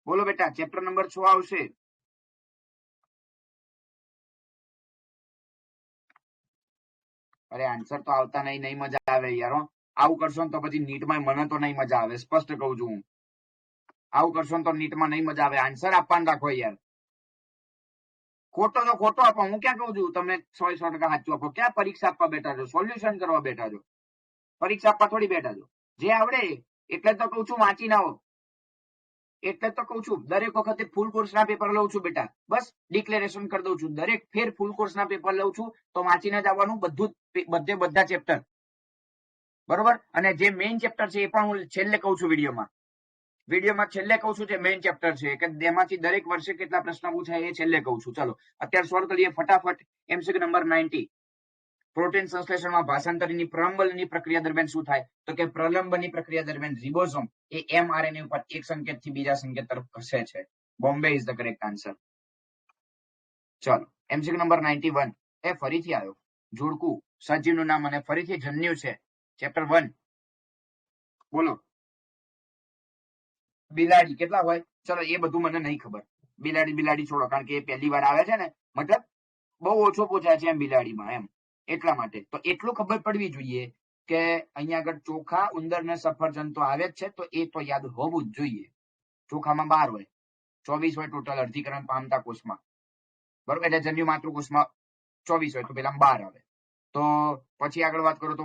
બોલો બેટા, ચેપ્ટર નંબર 6 આવશે. અરે આન્સર તો આવતા નહીં મજા આવે યાર. આવું કરશો ને તો પછી નીટમાં મને તો નહીં મજા આવે, સ્પષ્ટ કહું છું હું. આવું કરશો ને તો નીટમાં નહીં મજા આવે. આન્સર આપવાનું રાખો યાર. ખોટો તો ખોટો આપો. હું ક્યાં કહું છું તમને 100% સાચું આપો? ક્યાં પરીક્ષા આપવા બેઠા છો? સોલ્યુશન કરવા બેઠા છો? પરીક્ષા આપવા થોડી બેઠા છો. જે આવડે એટલે તો કહું છું વાંચી ના આવો. એટલે તો કહું છું દરેક વખતે ફૂલ કોર્સના પેપર લઉં છું બેટા. બસ ડિક્લેરેશન કરી દઉં છું, દરેક ફેર ફૂલ કોર્સના પેપર લઉં છું તો વાંચીને જ આવવાનું બધું, બધા ચેપ્ટર. બરોબર? અને જે મેઇન ચેપ્ટર છે એ પણ હું છેલ્લે કહું છું વિડીયોમાં છેલ્લે કહું છું જે મેઇન ચેપ્ટર છે કે એમાંથી દરેક વર્ષે કેટલા પ્રશ્નો પૂછાય એ છેલ્લે કહું છું. ચલો અત્યારે સોલ્વ કરીએ ફટાફટ. MCQ number 90. પ્રોટીન સંશ્લેષણમાં ભાષાંતરની પ્રલંબનની પ્રક્રિયા દરમિયાન શું થાય? તો કે પ્રલંબનની પ્રક્રિયા દરમિયાન રિબોસોમ એ mRNA ઉપર એક સંકેતથી બીજા સંકેત તરફ ખસે છે. Bombay is the correct answer. ચલો એમસીક્યુ નંબર 91. એ ફરીથી આવ્યો જોડકું. સજીવનું નામ અને ફરીથી જન્યુ છે. ચેપ્ટર 1. બોલો. બિલાડી કેટલા હોય? ચલો એ બધું મને નહીં ખબર. બિલાડી છોડો, કારણ કે એ પહેલી વાર આવે છે ને, મતલબ બહુ ઓછો પૂછાય છે એમ બિલાડીમાં, એમ એટલા માટે. તો એટલું ખબર પડવી જોઈએ કે અહીંયા આગળ ચોખા, ઉંદર ને સફરજન તો આવે જ છે, તો એ તો યાદ હોવું જ જોઈએ. ચોખામાં 12 હોય, 24 હોય ટોટલ અર્ધીકરણ પામતા કોષમાં. બરોબર? એટલે જન્યુ માતૃકોષમાં 24 હોય તો પેલા 12 આવે. તો પછી આગળ વાત કરો તો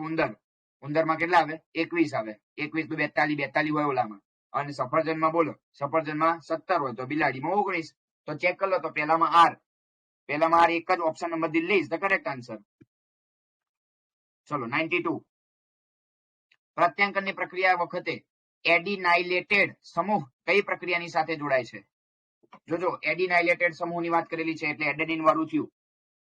ઉંદરમાં કેટલા આવે? 21 આવે. 21 તો 42 હોય ઓલામાં. અને સફરજનમાં બોલો, સફરજનમાં 17 હોય તો બિલાડીમાં 19. તો ચેક કરી લો તો પેલામાં R એક જ option number Delhi is the correct answer. ચલો 92. પ્રત્યાંકનની પ્રક્રિયા વખતે એડિનાઇલેટેડ સમૂહ કઈ પ્રક્રિયાની સાથે જોડાય છે? જોજો, એડિનાઇલેટેડ સમૂહની વાત કરેલી છે એટલે એડેનિન વાળું થયું.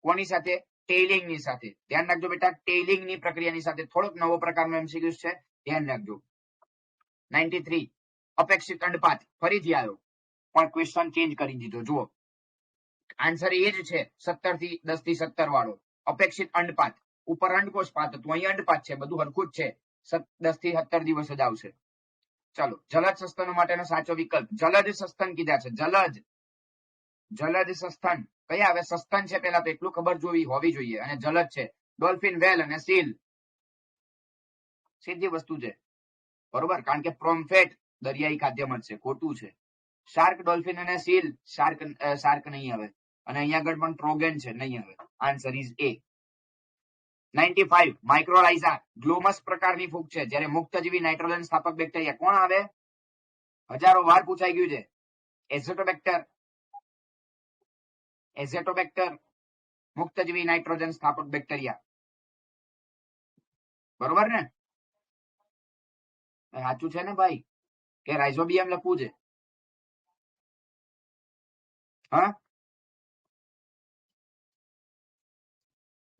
કોની સાથે? ટેઇલિંગની સાથે. ધ્યાન રાખજો બેટા, ટેઇલિંગની પ્રક્રિયાની સાથે. થોડોક નવો પ્રકારનો એમસીક્યુ છે, ધ્યાન રાખજો. 93. અપેક્ષિત અંડપાત ફરીથી આવ્યો, પણ ક્વેશ્ચન ચેન્જ કરી દીધો. જુઓ, આન્સર એ જ છે 17 થી 10 થી 17 વાળો. અપેક્ષિત અંડપાત ઉપર અંડકોષ પાત હતું, અહીં અંડપાત છે, બધું હરખું જ છે. 10 થી 17 દિવસ જ આવશે. ચાલો, જલદ સસ્તનો માટેનો સાચો વિકલ્પ જલદ સસ્તન કીધા છે. જલદ સસ્તન કયા આવે? સસ્તન છે પેલા તો એટલું ખબર હોવી જોઈએ, અને જલદ છે ડોલ્ફિન, વેલ અને સીલ. સીધી વસ્તુ છે. બરોબર? કારણ કે પ્રોમ્ફેટ દરિયાઈ ખાદ્ય મળશે, ખોટું છે. શાર્ક, ડોલ્ફિન અને સીલ. શાર્ક નહીં આવે. અને અહીંયા આગળ પણ ટ્રોગન છે, નહીં આવે. Answer is A. 95. માઇક્રોરાઇઝા ગ્લોમસ પ્રકારની ફૂગ છે, જ્યારે મુક્તજીવી નાઇટ્રોજન સ્થાપક બેક્ટેરિયા કોણ આવે? હજારો વાર પૂછાઈ ગયું છે. એઝેટોબેક્ટર મુક્તજીવી નાઇટ્રોજન સ્થાપક બેક્ટેરિયા. બરોબર ને? સાચું છે ને ભાઈ? કે રાઇઝોબિયમ લખવું છે? હા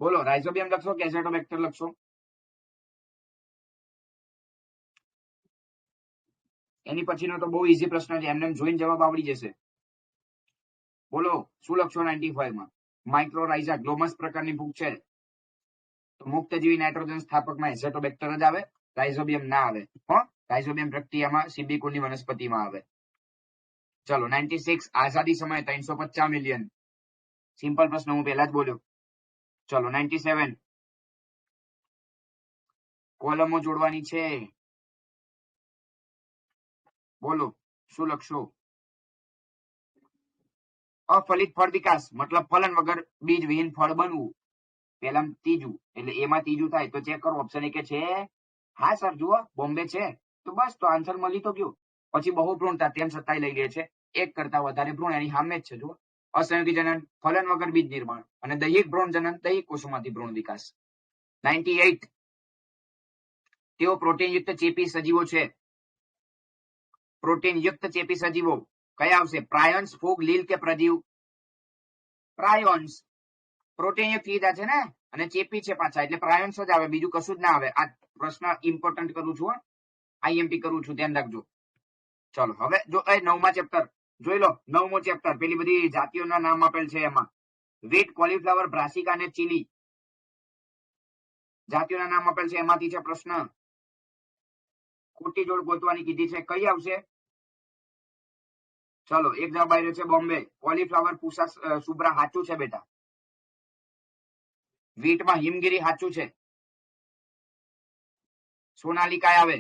બોલો, રાઇઝોબિયમ લખશો કે એઝેટોબેક્ટર લખશો? એની પછીનો તો બહુ ઈઝી પ્રશ્ન છે, એમને જોઈને જવાબ આવડી જશે. બોલો શું લખશો? 95 માં માઇક્રોરાઇઝા ગ્લોમસ પ્રકારની ફૂગ છે, તો મુક્તજીવી નાઇટ્રોજન સ્થાપકમાં એઝેટોબેક્ટર જ આવે, રાઇઝોબિયમ ના આવે. રાઇઝોબિયમ પ્રક્રિયામાં સીબી કુળની વનસ્પતિમાં આવે. ચલો 96. આઝાદી સમયે 350 મિલિયન. સિમ્પલ પ્રશ્ન, હું પહેલા જ બોલ્યો. ચલો 97. કોલમો જોડવાની છે. બોલો શું લખશો? અફલિત ફળ વિકાસ મતલબ ફલન વગર બીજ વિહીન ફળ બનવું. પેલા ત્રીજું, એટલે એમાં ત્રીજું થાય તો ચેક કરો. ઓપ્શન એ કે છે હા સર, જુઓ બોમ્બે છે, તો બસ તો આન્સર મળી તો ગયું. પછી બહુ ભ્રૂણતા તેમ છતાંય લઈ લે છે, એક કરતા વધારે ભ્રૂણ એની સામે જ છે. જુઓ, અસંયોગી જનન, ફલન વગર બીજ નિર્માણ, અને દૈહિક ભ્રૂણ જનન, દૈહિક કોષોમાંથી ભ્રૂણ વિકાસ. 98. તેઓ પ્રોટીનયુક્ત ચેપી સજીવો છે. પ્રોટીનયુક્ત ચેપી સજીવો કયા આવશે? પ્રાયોન્સ, ફૂગ, લીલ કે પ્રજીવ? પ્રાયોન્સ. પ્રોટીન યુક્ત કીધા છે ને, અને ચેપી છે પાછા, એટલે પ્રાયોન્સ જ આવે, બીજું કશું જ ના આવે. આ પ્રશ્ન ઇમ્પોર્ટન્ટ કરું છું, આઈએમપી કરું છું, ધ્યાન રાખજો. ચલો હવે જો 9મા ચેપ્ટર જોઈ લો. 9મો ચેપ્ટર પેલી બધી જાતિઓના નામ આપેલ છે એમાં વીટ, કોલીફ્લાવર, બ્રાસિકા અને ચીલી જાતિઓના નામ આપેલ છે. એમાંથી છે પ્રશ્ન. ખોટી જોડ ગોતવાની કીધી છે, કઈ આવશે? ચલો એક જવાબ આવ્યો છે બોમ્બે. કોલીફ્લાવર, પૂસા, સુબ્રા સાચું છે બેટા. વીટમાં હિમગીરી સાચું છે. સોનાલિકા આવે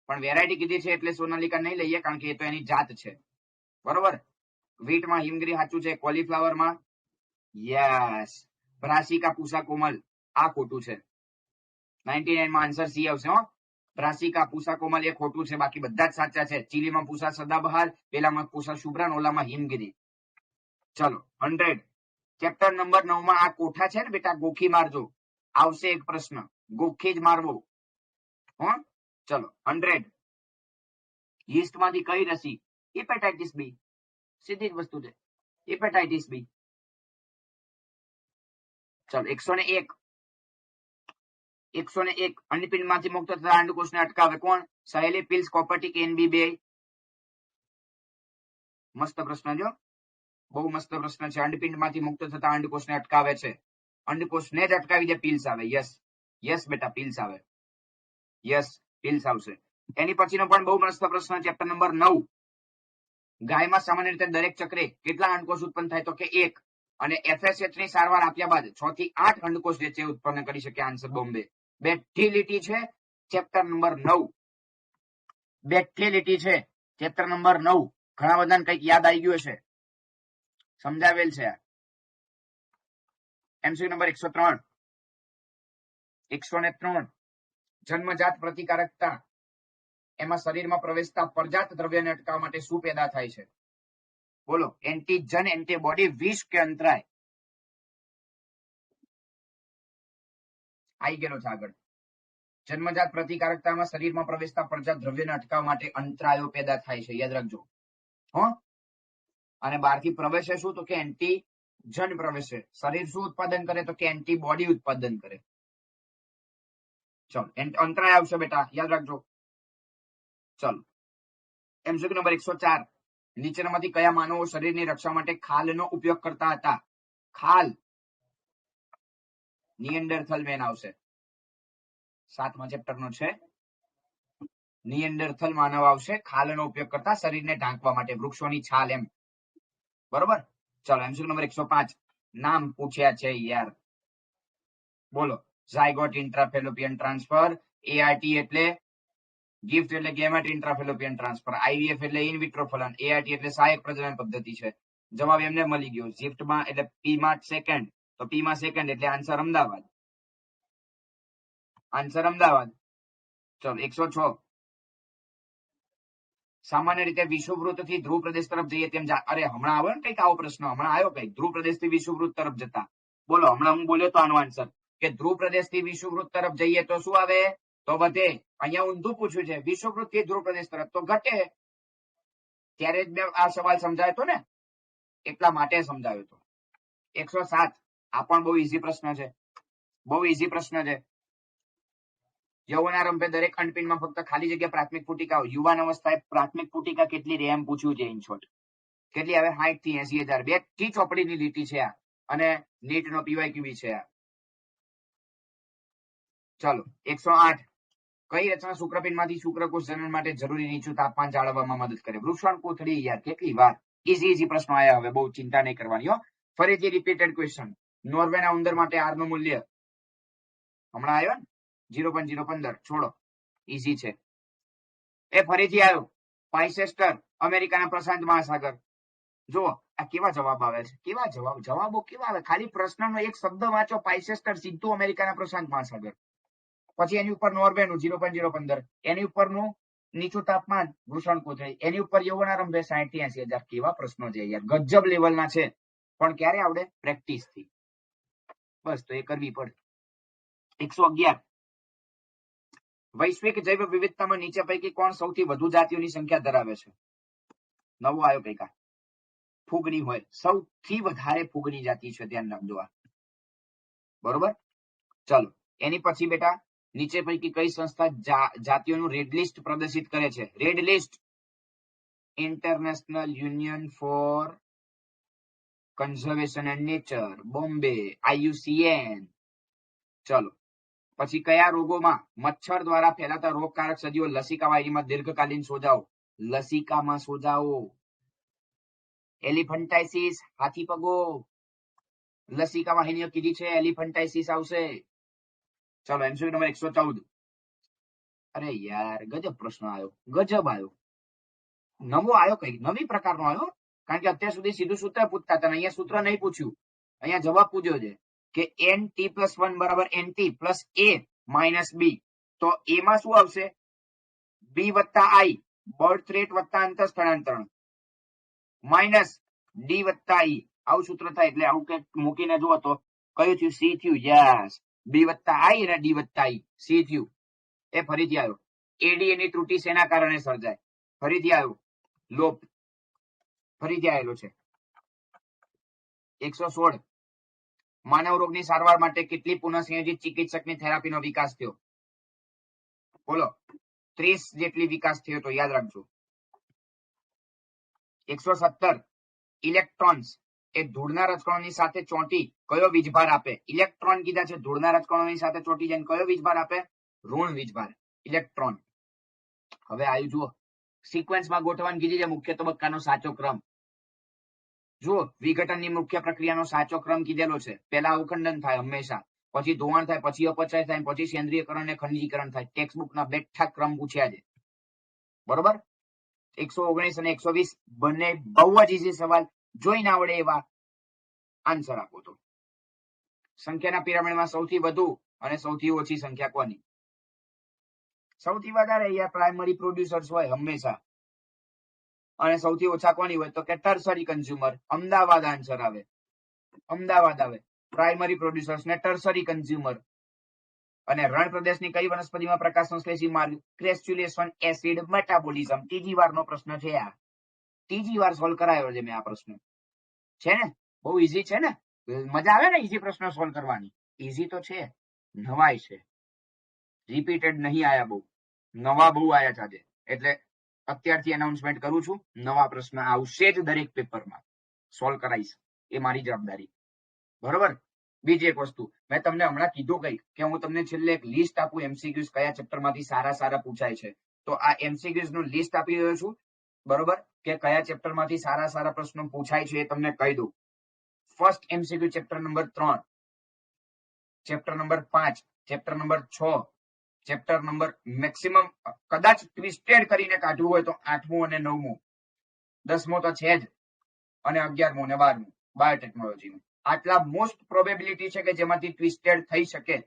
પણ વેરાયટી કીધી છે એટલે સોનાલિકા નહીં લઈએ, કારણ કે એ તો એની જાત છે. બરોબર. વીટમાં હિમગીરી સાચું છે. કોલીફ્લાવરમાં યસ, બ્રાસિકા, પૂસા, કોમલ આ ખોટું છે. 99 માં આન્સર સી આવશે. હો, બ્રાસિકા, પૂસા, કોમલ એ ખોટું છે, બાકી બધા જ સાચા છે. ચીલીમાં પૂસા સદાબહાર, પેલામાં પૂસા શુભ્રા, ઓલામાં હિમગીરી. ચલો 100. ચેપ્ટર નંબર 9 માં આ કોઠા છે ને બેટા, ગોખી મારજો. આવશે એક પ્રશ્ન, ગોખી જ મારવો. હો, ચલો 100. યીસ્ટ માંથી કઈ રસી? Hepatitis B. સીધી જ વસ્તુ છે, હિપેટાઇટિસ બી. ચલો 101. 101 અંડપિંડ માંથી મુક્ત થતા અંડકોષને અટકાવે કોણ? સહેલી, પિલ્સ, કોપરટી કે NB બે? મસ્ત પ્રશ્ન જો, બહુ મસ્ત પ્રશ્ન છે. અંડપિંડ માંથી મુક્ત થતા અંડકોષને અટકાવે છે. અંડકોષને જ અટકાવી દે, પિલ્સ આવે. યસ યસ બેટા, પિલ્સ આવે. યસ, પિલ્સ આવશે. એની પછીનો પણ બહુ મસ્ત પ્રશ્ન, ચેપ્ટર નંબર 9. ગાયમાં સામાન્ય રીતે દરેક ચક્રે કેટલા અંડકોષ ઉત્પન્ન થાય? તો કે 1. અને FSH ની સારવાર આપ્યા બાદ 6 થી 8 અંડકોષ જે છે ઉત્પન્ન કરી શકે. આન્સર બોમ્બે. બેઠી લીટી છે ચેપ્ટર નંબર 9. બેઠી લીટી છે ચેપ્ટર નંબર 9. ઘણા બધાને કંઈક યાદ આવી ગયું હશે, સમજાવેલ છે. MCQ number 103. 103 જન્મજાત પ્રતિકારકતા. એમાં શરીરમાં પ્રવેશતા પરજાત દ્રવ્યને અટકાવવા માટે શું પેદા થાય છે? બોલો. એન્ટીજન, એન્ટીબોડી, વિષ કે અંતરાય? આવી ગયેલો છે આગળ. જન્મજાત પ્રતિકારકતામાં શરીરમાં પ્રવેશતા પરજાત દ્રવ્યને અટકાવવા માટે અંતરાયો પેદા થાય છે, યાદ રાખજો. હો, અને બહારથી પ્રવેશે શું? તો કે એન્ટીજન પ્રવેશે. શરીર શું ઉત્પાદન કરે? તો કે એન્ટીબોડી ઉત્પાદન કરે. ચલો અંતરાય આવશે બેટા, યાદ રાખજો. ચલો MCQ નંબર 104. નીચેનામાંથી કયા માનવો શરીરની રક્ષા માટે ખાલનો ઉપયોગ કરતા હતા? ખાલ. નિએન્ડરથલ મેન આવશે. 7મા ચેપ્ટરનો છે. નિએન્ડરથલ માનવ આવશે. ખાલનો ઉપયોગ કરતા શરીરને ઢાંકવા માટે, વૃક્ષોની છાલ એમ. બરોબર. ચલો MCQ નંબર 105. નામ પૂછ્યા છે યાર. બોલો. ઝાયગોટ ઇન્ટ્રાફેલોપિયન ટ્રાન્સફર, ART એટલે ગિફ્ટ એટલે ગેમેટ ઇન્ટ્રાફેલોપિયન ટ્રાન્સફર, IVF એટલે ઇન વિટ્રો ફલન, ART એટલે સહાયક પ્રજનન પદ્ધતિ છે. જવાબ એમને મળી ગયો. ઝિફ્ટમાં એટલે P માં સેકન્ડ, તો P માં સેકન્ડ એટલે આન્સર અમદાવાદ. આન્સર અમદાવાદ. ચલો 106. સામાન્ય રીતે વિષુવવૃત્ત થી ધ્રુવ પ્રદેશ તરફ જઈએ તેમ અરે હમણાં આવ્યો ને કઈક આવો પ્રશ્ન, હમણાં આવ્યો કઈક ધ્રુવ પ્રદેશ થી વિષુવવૃત્ત તરફ જતા. બોલો, હમણાં હું બોલ્યો તો આનો આન્સર કે ધ્રુવ પ્રદેશ થી વિષુવવૃત્ત તરફ જઈએ તો શું આવે? તો વધે. અહીંયા ઊંધું પૂછ્યું છે, વિષુવવૃત્ત થી ધ્રુવ પ્રદેશ તરફ તો ઘટે. ત્યારે જ મેં આ સવાલ સમજાયો હતો ને, એટલા માટે સમજાવ્યો હતો. 107. આ પણ બહુ ઈઝી પ્રશ્ન છે, બહુ ઈઝી પ્રશ્ન છે. યૌવનારંભે દરેક અંડપિંડમાં ફક્ત ખાલી જગ્યા પ્રાથમિક પુટિકા. યુવાન અવસ્થાએ પ્રાથમિક પુટિકા કેટલી રહે એમ પૂછ્યું છે. ઇન શોર્ટ કેટલી આવે? 60 થી 80,000. બેઠી ચોપડીની લીટી છે આ, અને નીટ નો PYQ છે આ. ચલો 108. કઈ રચના શુક્રપિંડમાંથી શુક્રકોષ જનન માટે જરૂરી નીચું તાપમાન જાળવવામાં મદદ કરે? વૃષણ કોથળી. યાર કેટલી વાર ઈઝી પ્રશ્નો આયા. હવે બહુ ચિંતા નહીં કરવાની હો. ફરીથી રિપીટેડ ક્વેશ્ચન. નોર્વેના ઉંદર માટે R નું મૂલ્ય હમણાં આવ્યો ને 0.015. છોડો, ઈઝી છે. એ ફરીથી આવ્યો. પાઇસેસ્ટર, અમેરિકાના પ્રશાંત મહાસાગર. જો આ કેવા જવાબ આવે છે, કેવા જવાબો કેવા આવે. ખાલી પ્રશ્નનો એક શબ્દ વાંચો, પાઇસેસ્ટર, સીધું અમેરિકાના પ્રશાંત મહાસાગર. પછી એની ઉપર નોર્વેનું 0.015. એની ઉપરનું નીચું તાપમાન વૃષણ કોથળી. એની ઉપર યૌવનારંભે 60 થી 80,000. કેવા પ્રશ્નો છે યાર, ગજબ લેવલના છે. પણ ક્યારે આવડે? પ્રેક્ટિસ થી. બસ તો એ કરવી પડે. 111. વૈશ્વિક જૈવ વિવિધતામાં નીચે પૈકી કોણ સૌથી વધુ જાતિઓની સંખ્યા ધરાવે છે? નવો આવ્યો કઈક. ફૂગની હોય, સૌથી વધારે ફૂગની જાતિ છે, ધ્યાન રાખજો આ. બરોબર, ચલો એની પછી બેટા નીચે પૈકી કઈ સંસ્થા જાતિઓનું રેડ લિસ્ટ પ્રદર્શિત કરે છે? Red list international union for conservation and nature, Bombay, IUCN. ચલો પછી કયા રોગોમાં મચ્છર દ્વારા ફેલાતા રોગકારક સજીવો લસિકા વાહિનીમાં દીર્ઘકાલીન સોજાઓ? લસિકામાં સોજાઓ, એલિફન્ટાઇસિસ, હાથી પગો, લસિકા વાહિનીઓ કીધી છે, એલિફન્ટાઇસિસ આવશે. ચલો એમસીક્યુ નંબર 114. અરે યાર ગજબ પ્રશ્ન આવ્યો, ગજબ આવ્યો, નવો આવ્યો, કઈ નવી પ્રકારનો આવ્યો. કારણ કે અત્યાર સુધી સીધું સૂત્ર પૂછતા હતા, અહીંયા સૂત્ર નહીં પૂછ્યું, અહીંયા જવાબ પૂછ્યો છે કે NT+1 બરાબર NT plus A minus B. તો એમાં શું આવશે? B વત્તા I, બર્થ રેટ વત્તા અંતર સ્થળાંતરણ, માઇનસ D વત્તા I. આવું સૂત્ર થાય. એટલે આવું કંઈક મૂકીને જુઓ તો કયું થયું? C થયું. યસ, B વત્તા I અને D વત્તા I, C થયું. એ ફરીથી આવ્યો. ADA ની ત્રુટિ શેના કારણે સર્જાય? ફરીથી આવ્યો, લોપ, ફરીથી આવેલો છે. 116. માનવ રોગની સારવાર માટે કેટલી પુનઃસંયોજિત ચિકિત્સકની થેરાપીનો વિકાસ થયો? બોલો, 30 જેટલી વિકાસ થયો તો યાદ રાખજો. 117. ઇલેક્ટ્રોન્સ એ ધૂળના રજકણોની સાથે ચોંટી કયો વીજભાર આપે? ઇલેક્ટ્રોન કીધા છે, ધૂળના રજકણોની સાથે ચોંટી જઈને કયો વીજભાર આપે? ઋણ વીજભાર, ઇલેક્ટ્રોન. હવે આવ્યું જુઓ, સિક્વન્સમાં ગોઠવણ કીધી છે, મુખ્ય તબક્કાનો સાચો ક્રમ. જુઓ, વિઘટનની મુખ્ય પ્રક્રિયાનો સાચો ક્રમ કીધેલો છે. પહેલા અવખંડન થાય હંમેશા, પછી ધોવાણ થાય, પછી અપચય થાય, પછી સેન્દ્રીયકરણ અને ખંડીકરણ થાય. ટેક્સ્ટબુકના બેઠા ક્રમ પૂછ્યા છે. બરોબર. 119 અને 120 બંને બહુ જ ઈઝી સવાલ, જોઈ ના આવડે એવા આન્સર આપો. તો સંખ્યાના પિરામિડમાં સૌથી વધુ અને સૌથી ઓછી સંખ્યા કોની? સૌથી વધારે અહીંયા પ્રાઇમરી પ્રોડ્યુસર્સ હોય હંમેશા, અને સૌથી ઓછા કોની હોય? તો કે ટર્સરી કન્ઝ્યુમર. અમદાવાદ આન્સર આવે, અમદાવાદ આવે. પ્રાઇમરી પ્રોડ્યુસર્સ ને ટર્સરી કન્ઝ્યુમર. અને રણ પ્રદેશની કઈ વનસ્પતિમાં પ્રકાશ સંશ્લેષી માર્ગ? ક્રેસ્યુલેશન એસિડ મેટાબોલિઝમ. ત્રીજી વારનો પ્રશ્ન છે આ, ત્રીજી વાર સોલ્વ કરાયો છે મેં આ પ્રશ્ન. છે ને, બહુ ઈઝી છે ને, મજા આવે ને ઈઝી પ્રશ્ન સોલ્વ કરવાની? ઈઝી તો છે, નવાઈ છે, રિપીટેડ નહીં આયા, બહુ નવા બહુ આયા છે આજે. એટલે અત્યારથી એનાઉન્સમેન્ટ કરું છું, નવા પ્રશ્ન આવશે જ દરેક પેપરમાં, સોલ્વ કરાઈશ, એ મારી જવાબદારી. બરોબર. બીજી એક વસ્તુ મેં તમને હમણાં કીધું કઈ કે હું તમને છેલ્લે એક લિસ્ટ આપું MCQs કયા ચેપ્ટરમાંથી સારા સારા પૂછાય છે. તો આ MCQs નું લિસ્ટ આપી રહ્યો છું. બરોબર, કે કયા ચેપ્ટરમાંથી સારા સારા પ્રશ્નો પૂછાય છે એ તમને કહી દઉં. First MCQ chapter number 3, chapter number 5, chapter number 6, chapter number maximum કદાચ ટ્વિસ્ટેડ કરીને કાઢવું હોય તો 8મું અને 9મું, 10મો તો છે જ, અને 11મું અને 12મું બાયોટેકનોલોજીનું. આટલા મોસ્ટ પ્રોબેબિલિટી છે કે જેમાંથી ટ્વિસ્ટેડ થઈ શકે.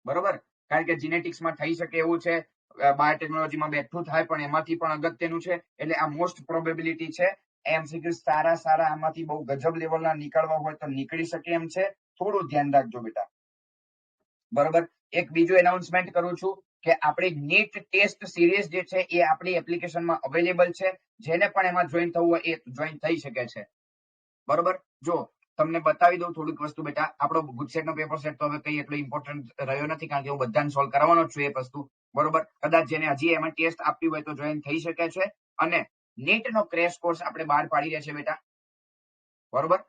બરોબર, કારણ કે જીનેટિક્સમાં થઈ શકે એવું છે, બાયોટેકનોલોજીમાં બેઠું થાય, પણ એમાંથી પણ અગત્યનું છે. એટલે આ મોસ્ટ પ્રોબેબિલિટી છે. MCQ સારા સારા આમાંથી બહુ ગજબ લેવલના નીકળવા હોય તો નીકળી શકે એમ છે. થોડું ધ્યાન રાખજો બેટા. બરોબર. એક બીજું એનાઉન્સમેન્ટ કરું છું કે આપણી નીટ ટેસ્ટ સિરીઝ જે છે એ આપણી એપ્લિકેશનમાં અવેલેબલ છે. જેને પણ એમાં જોઈન થવું હોય એ જોઈન થઈ શકે છે. બરોબર. જો તમને બતાવી દઉં થોડીક વસ્તુ બેટા. આપણો ગુજસેટનો પેપર સેટ તો હવે કઈ એટલો ઇમ્પોર્ટન્ટ રહ્યો નથી, કારણ કે હું બધાને સોલ્વ કરાવવાનો છું એ વસ્તુ. બરોબર. કદાચ જેને હજી એમાં ટેસ્ટ આપવી હોય તો જોઈન થઈ શકે છે. અને નીટનો ક્રેશ કોર્સ આપણે બહાર પાડી રહ્યા છે બેટા. બરોબર,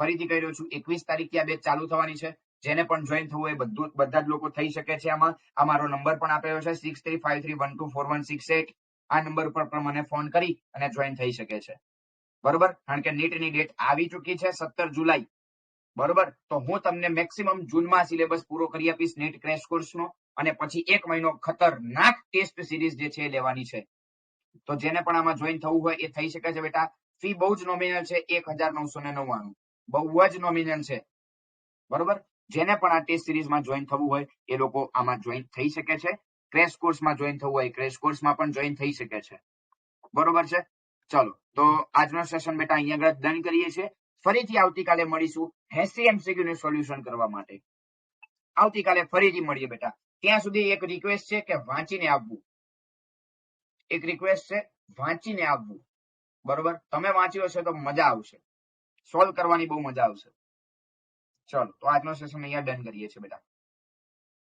ફરીથી કહી રહ્યો છું, 21 તારીખથી આ બેચ ચાલુ થવાની છે. જેને પણ જોઈન થવું હોય બધા જ લોકો થઈ શકે છે આમાં. આ મારો નંબર પણ આપેલો છે 6353124168. આ નંબર પર પણ મને ફોન કરી અને જોઈન થઈ શકે છે. બરોબર, કારણ કે નીટની ડેટ આવી ચૂકી છે 17 જુલાઈ. બરોબર, તો હું તમને મેક્સિમમ જૂનમાં સિલેબસ પૂરો કરી આપીશ નીટ ક્રેશ કોર્સનો, અને પછી 1 મહિનો ખતરનાક ટેસ્ટ સિરીઝ જે છે એ લેવાની છે. તો જેને પણ આમાં જોઈન થવું હોય એ થઈ શકે છે બેટા. ફી બહુ જ નોમિનલ છે, 1999, બહુ જ નોમિનલ છે. બરોબર, જેને પણ આ ટેસ્ટ સિરીઝમાં જોઈન થવું હોય એ લોકો આમાં જોઈન થઈ શકે છે. ક્રેશ કોર્સમાં જોઈન થવું હોય ક્રેશ કોર્સમાં પણ જોઈન થઈ શકે છે. બરોબર છે. ચલો, તો આજનો સેશન બેટા અહીંયા આગળ ડન કરીએ છીએ. ફરીથી આવતીકાલે મળીશું 80 MCQ નું સોલ્યુશન કરવા માટે. આવતીકાલે ફરીથી મળીએ બેટા. ત્યાં સુધી એક રિક્વેસ્ટ છે કે વાંચીને આવવું. એક રિક્વેસ્ટ છે, વાંચીને આવવું. બરોબર, તમે વાંચ્યું હશે તો મજા આવશે, સોલ્વ કરવાની બહુ મજા આવશે. ચલો તો આજનો સેશન અહીંયા ડન કરીએ છીએ બેટા.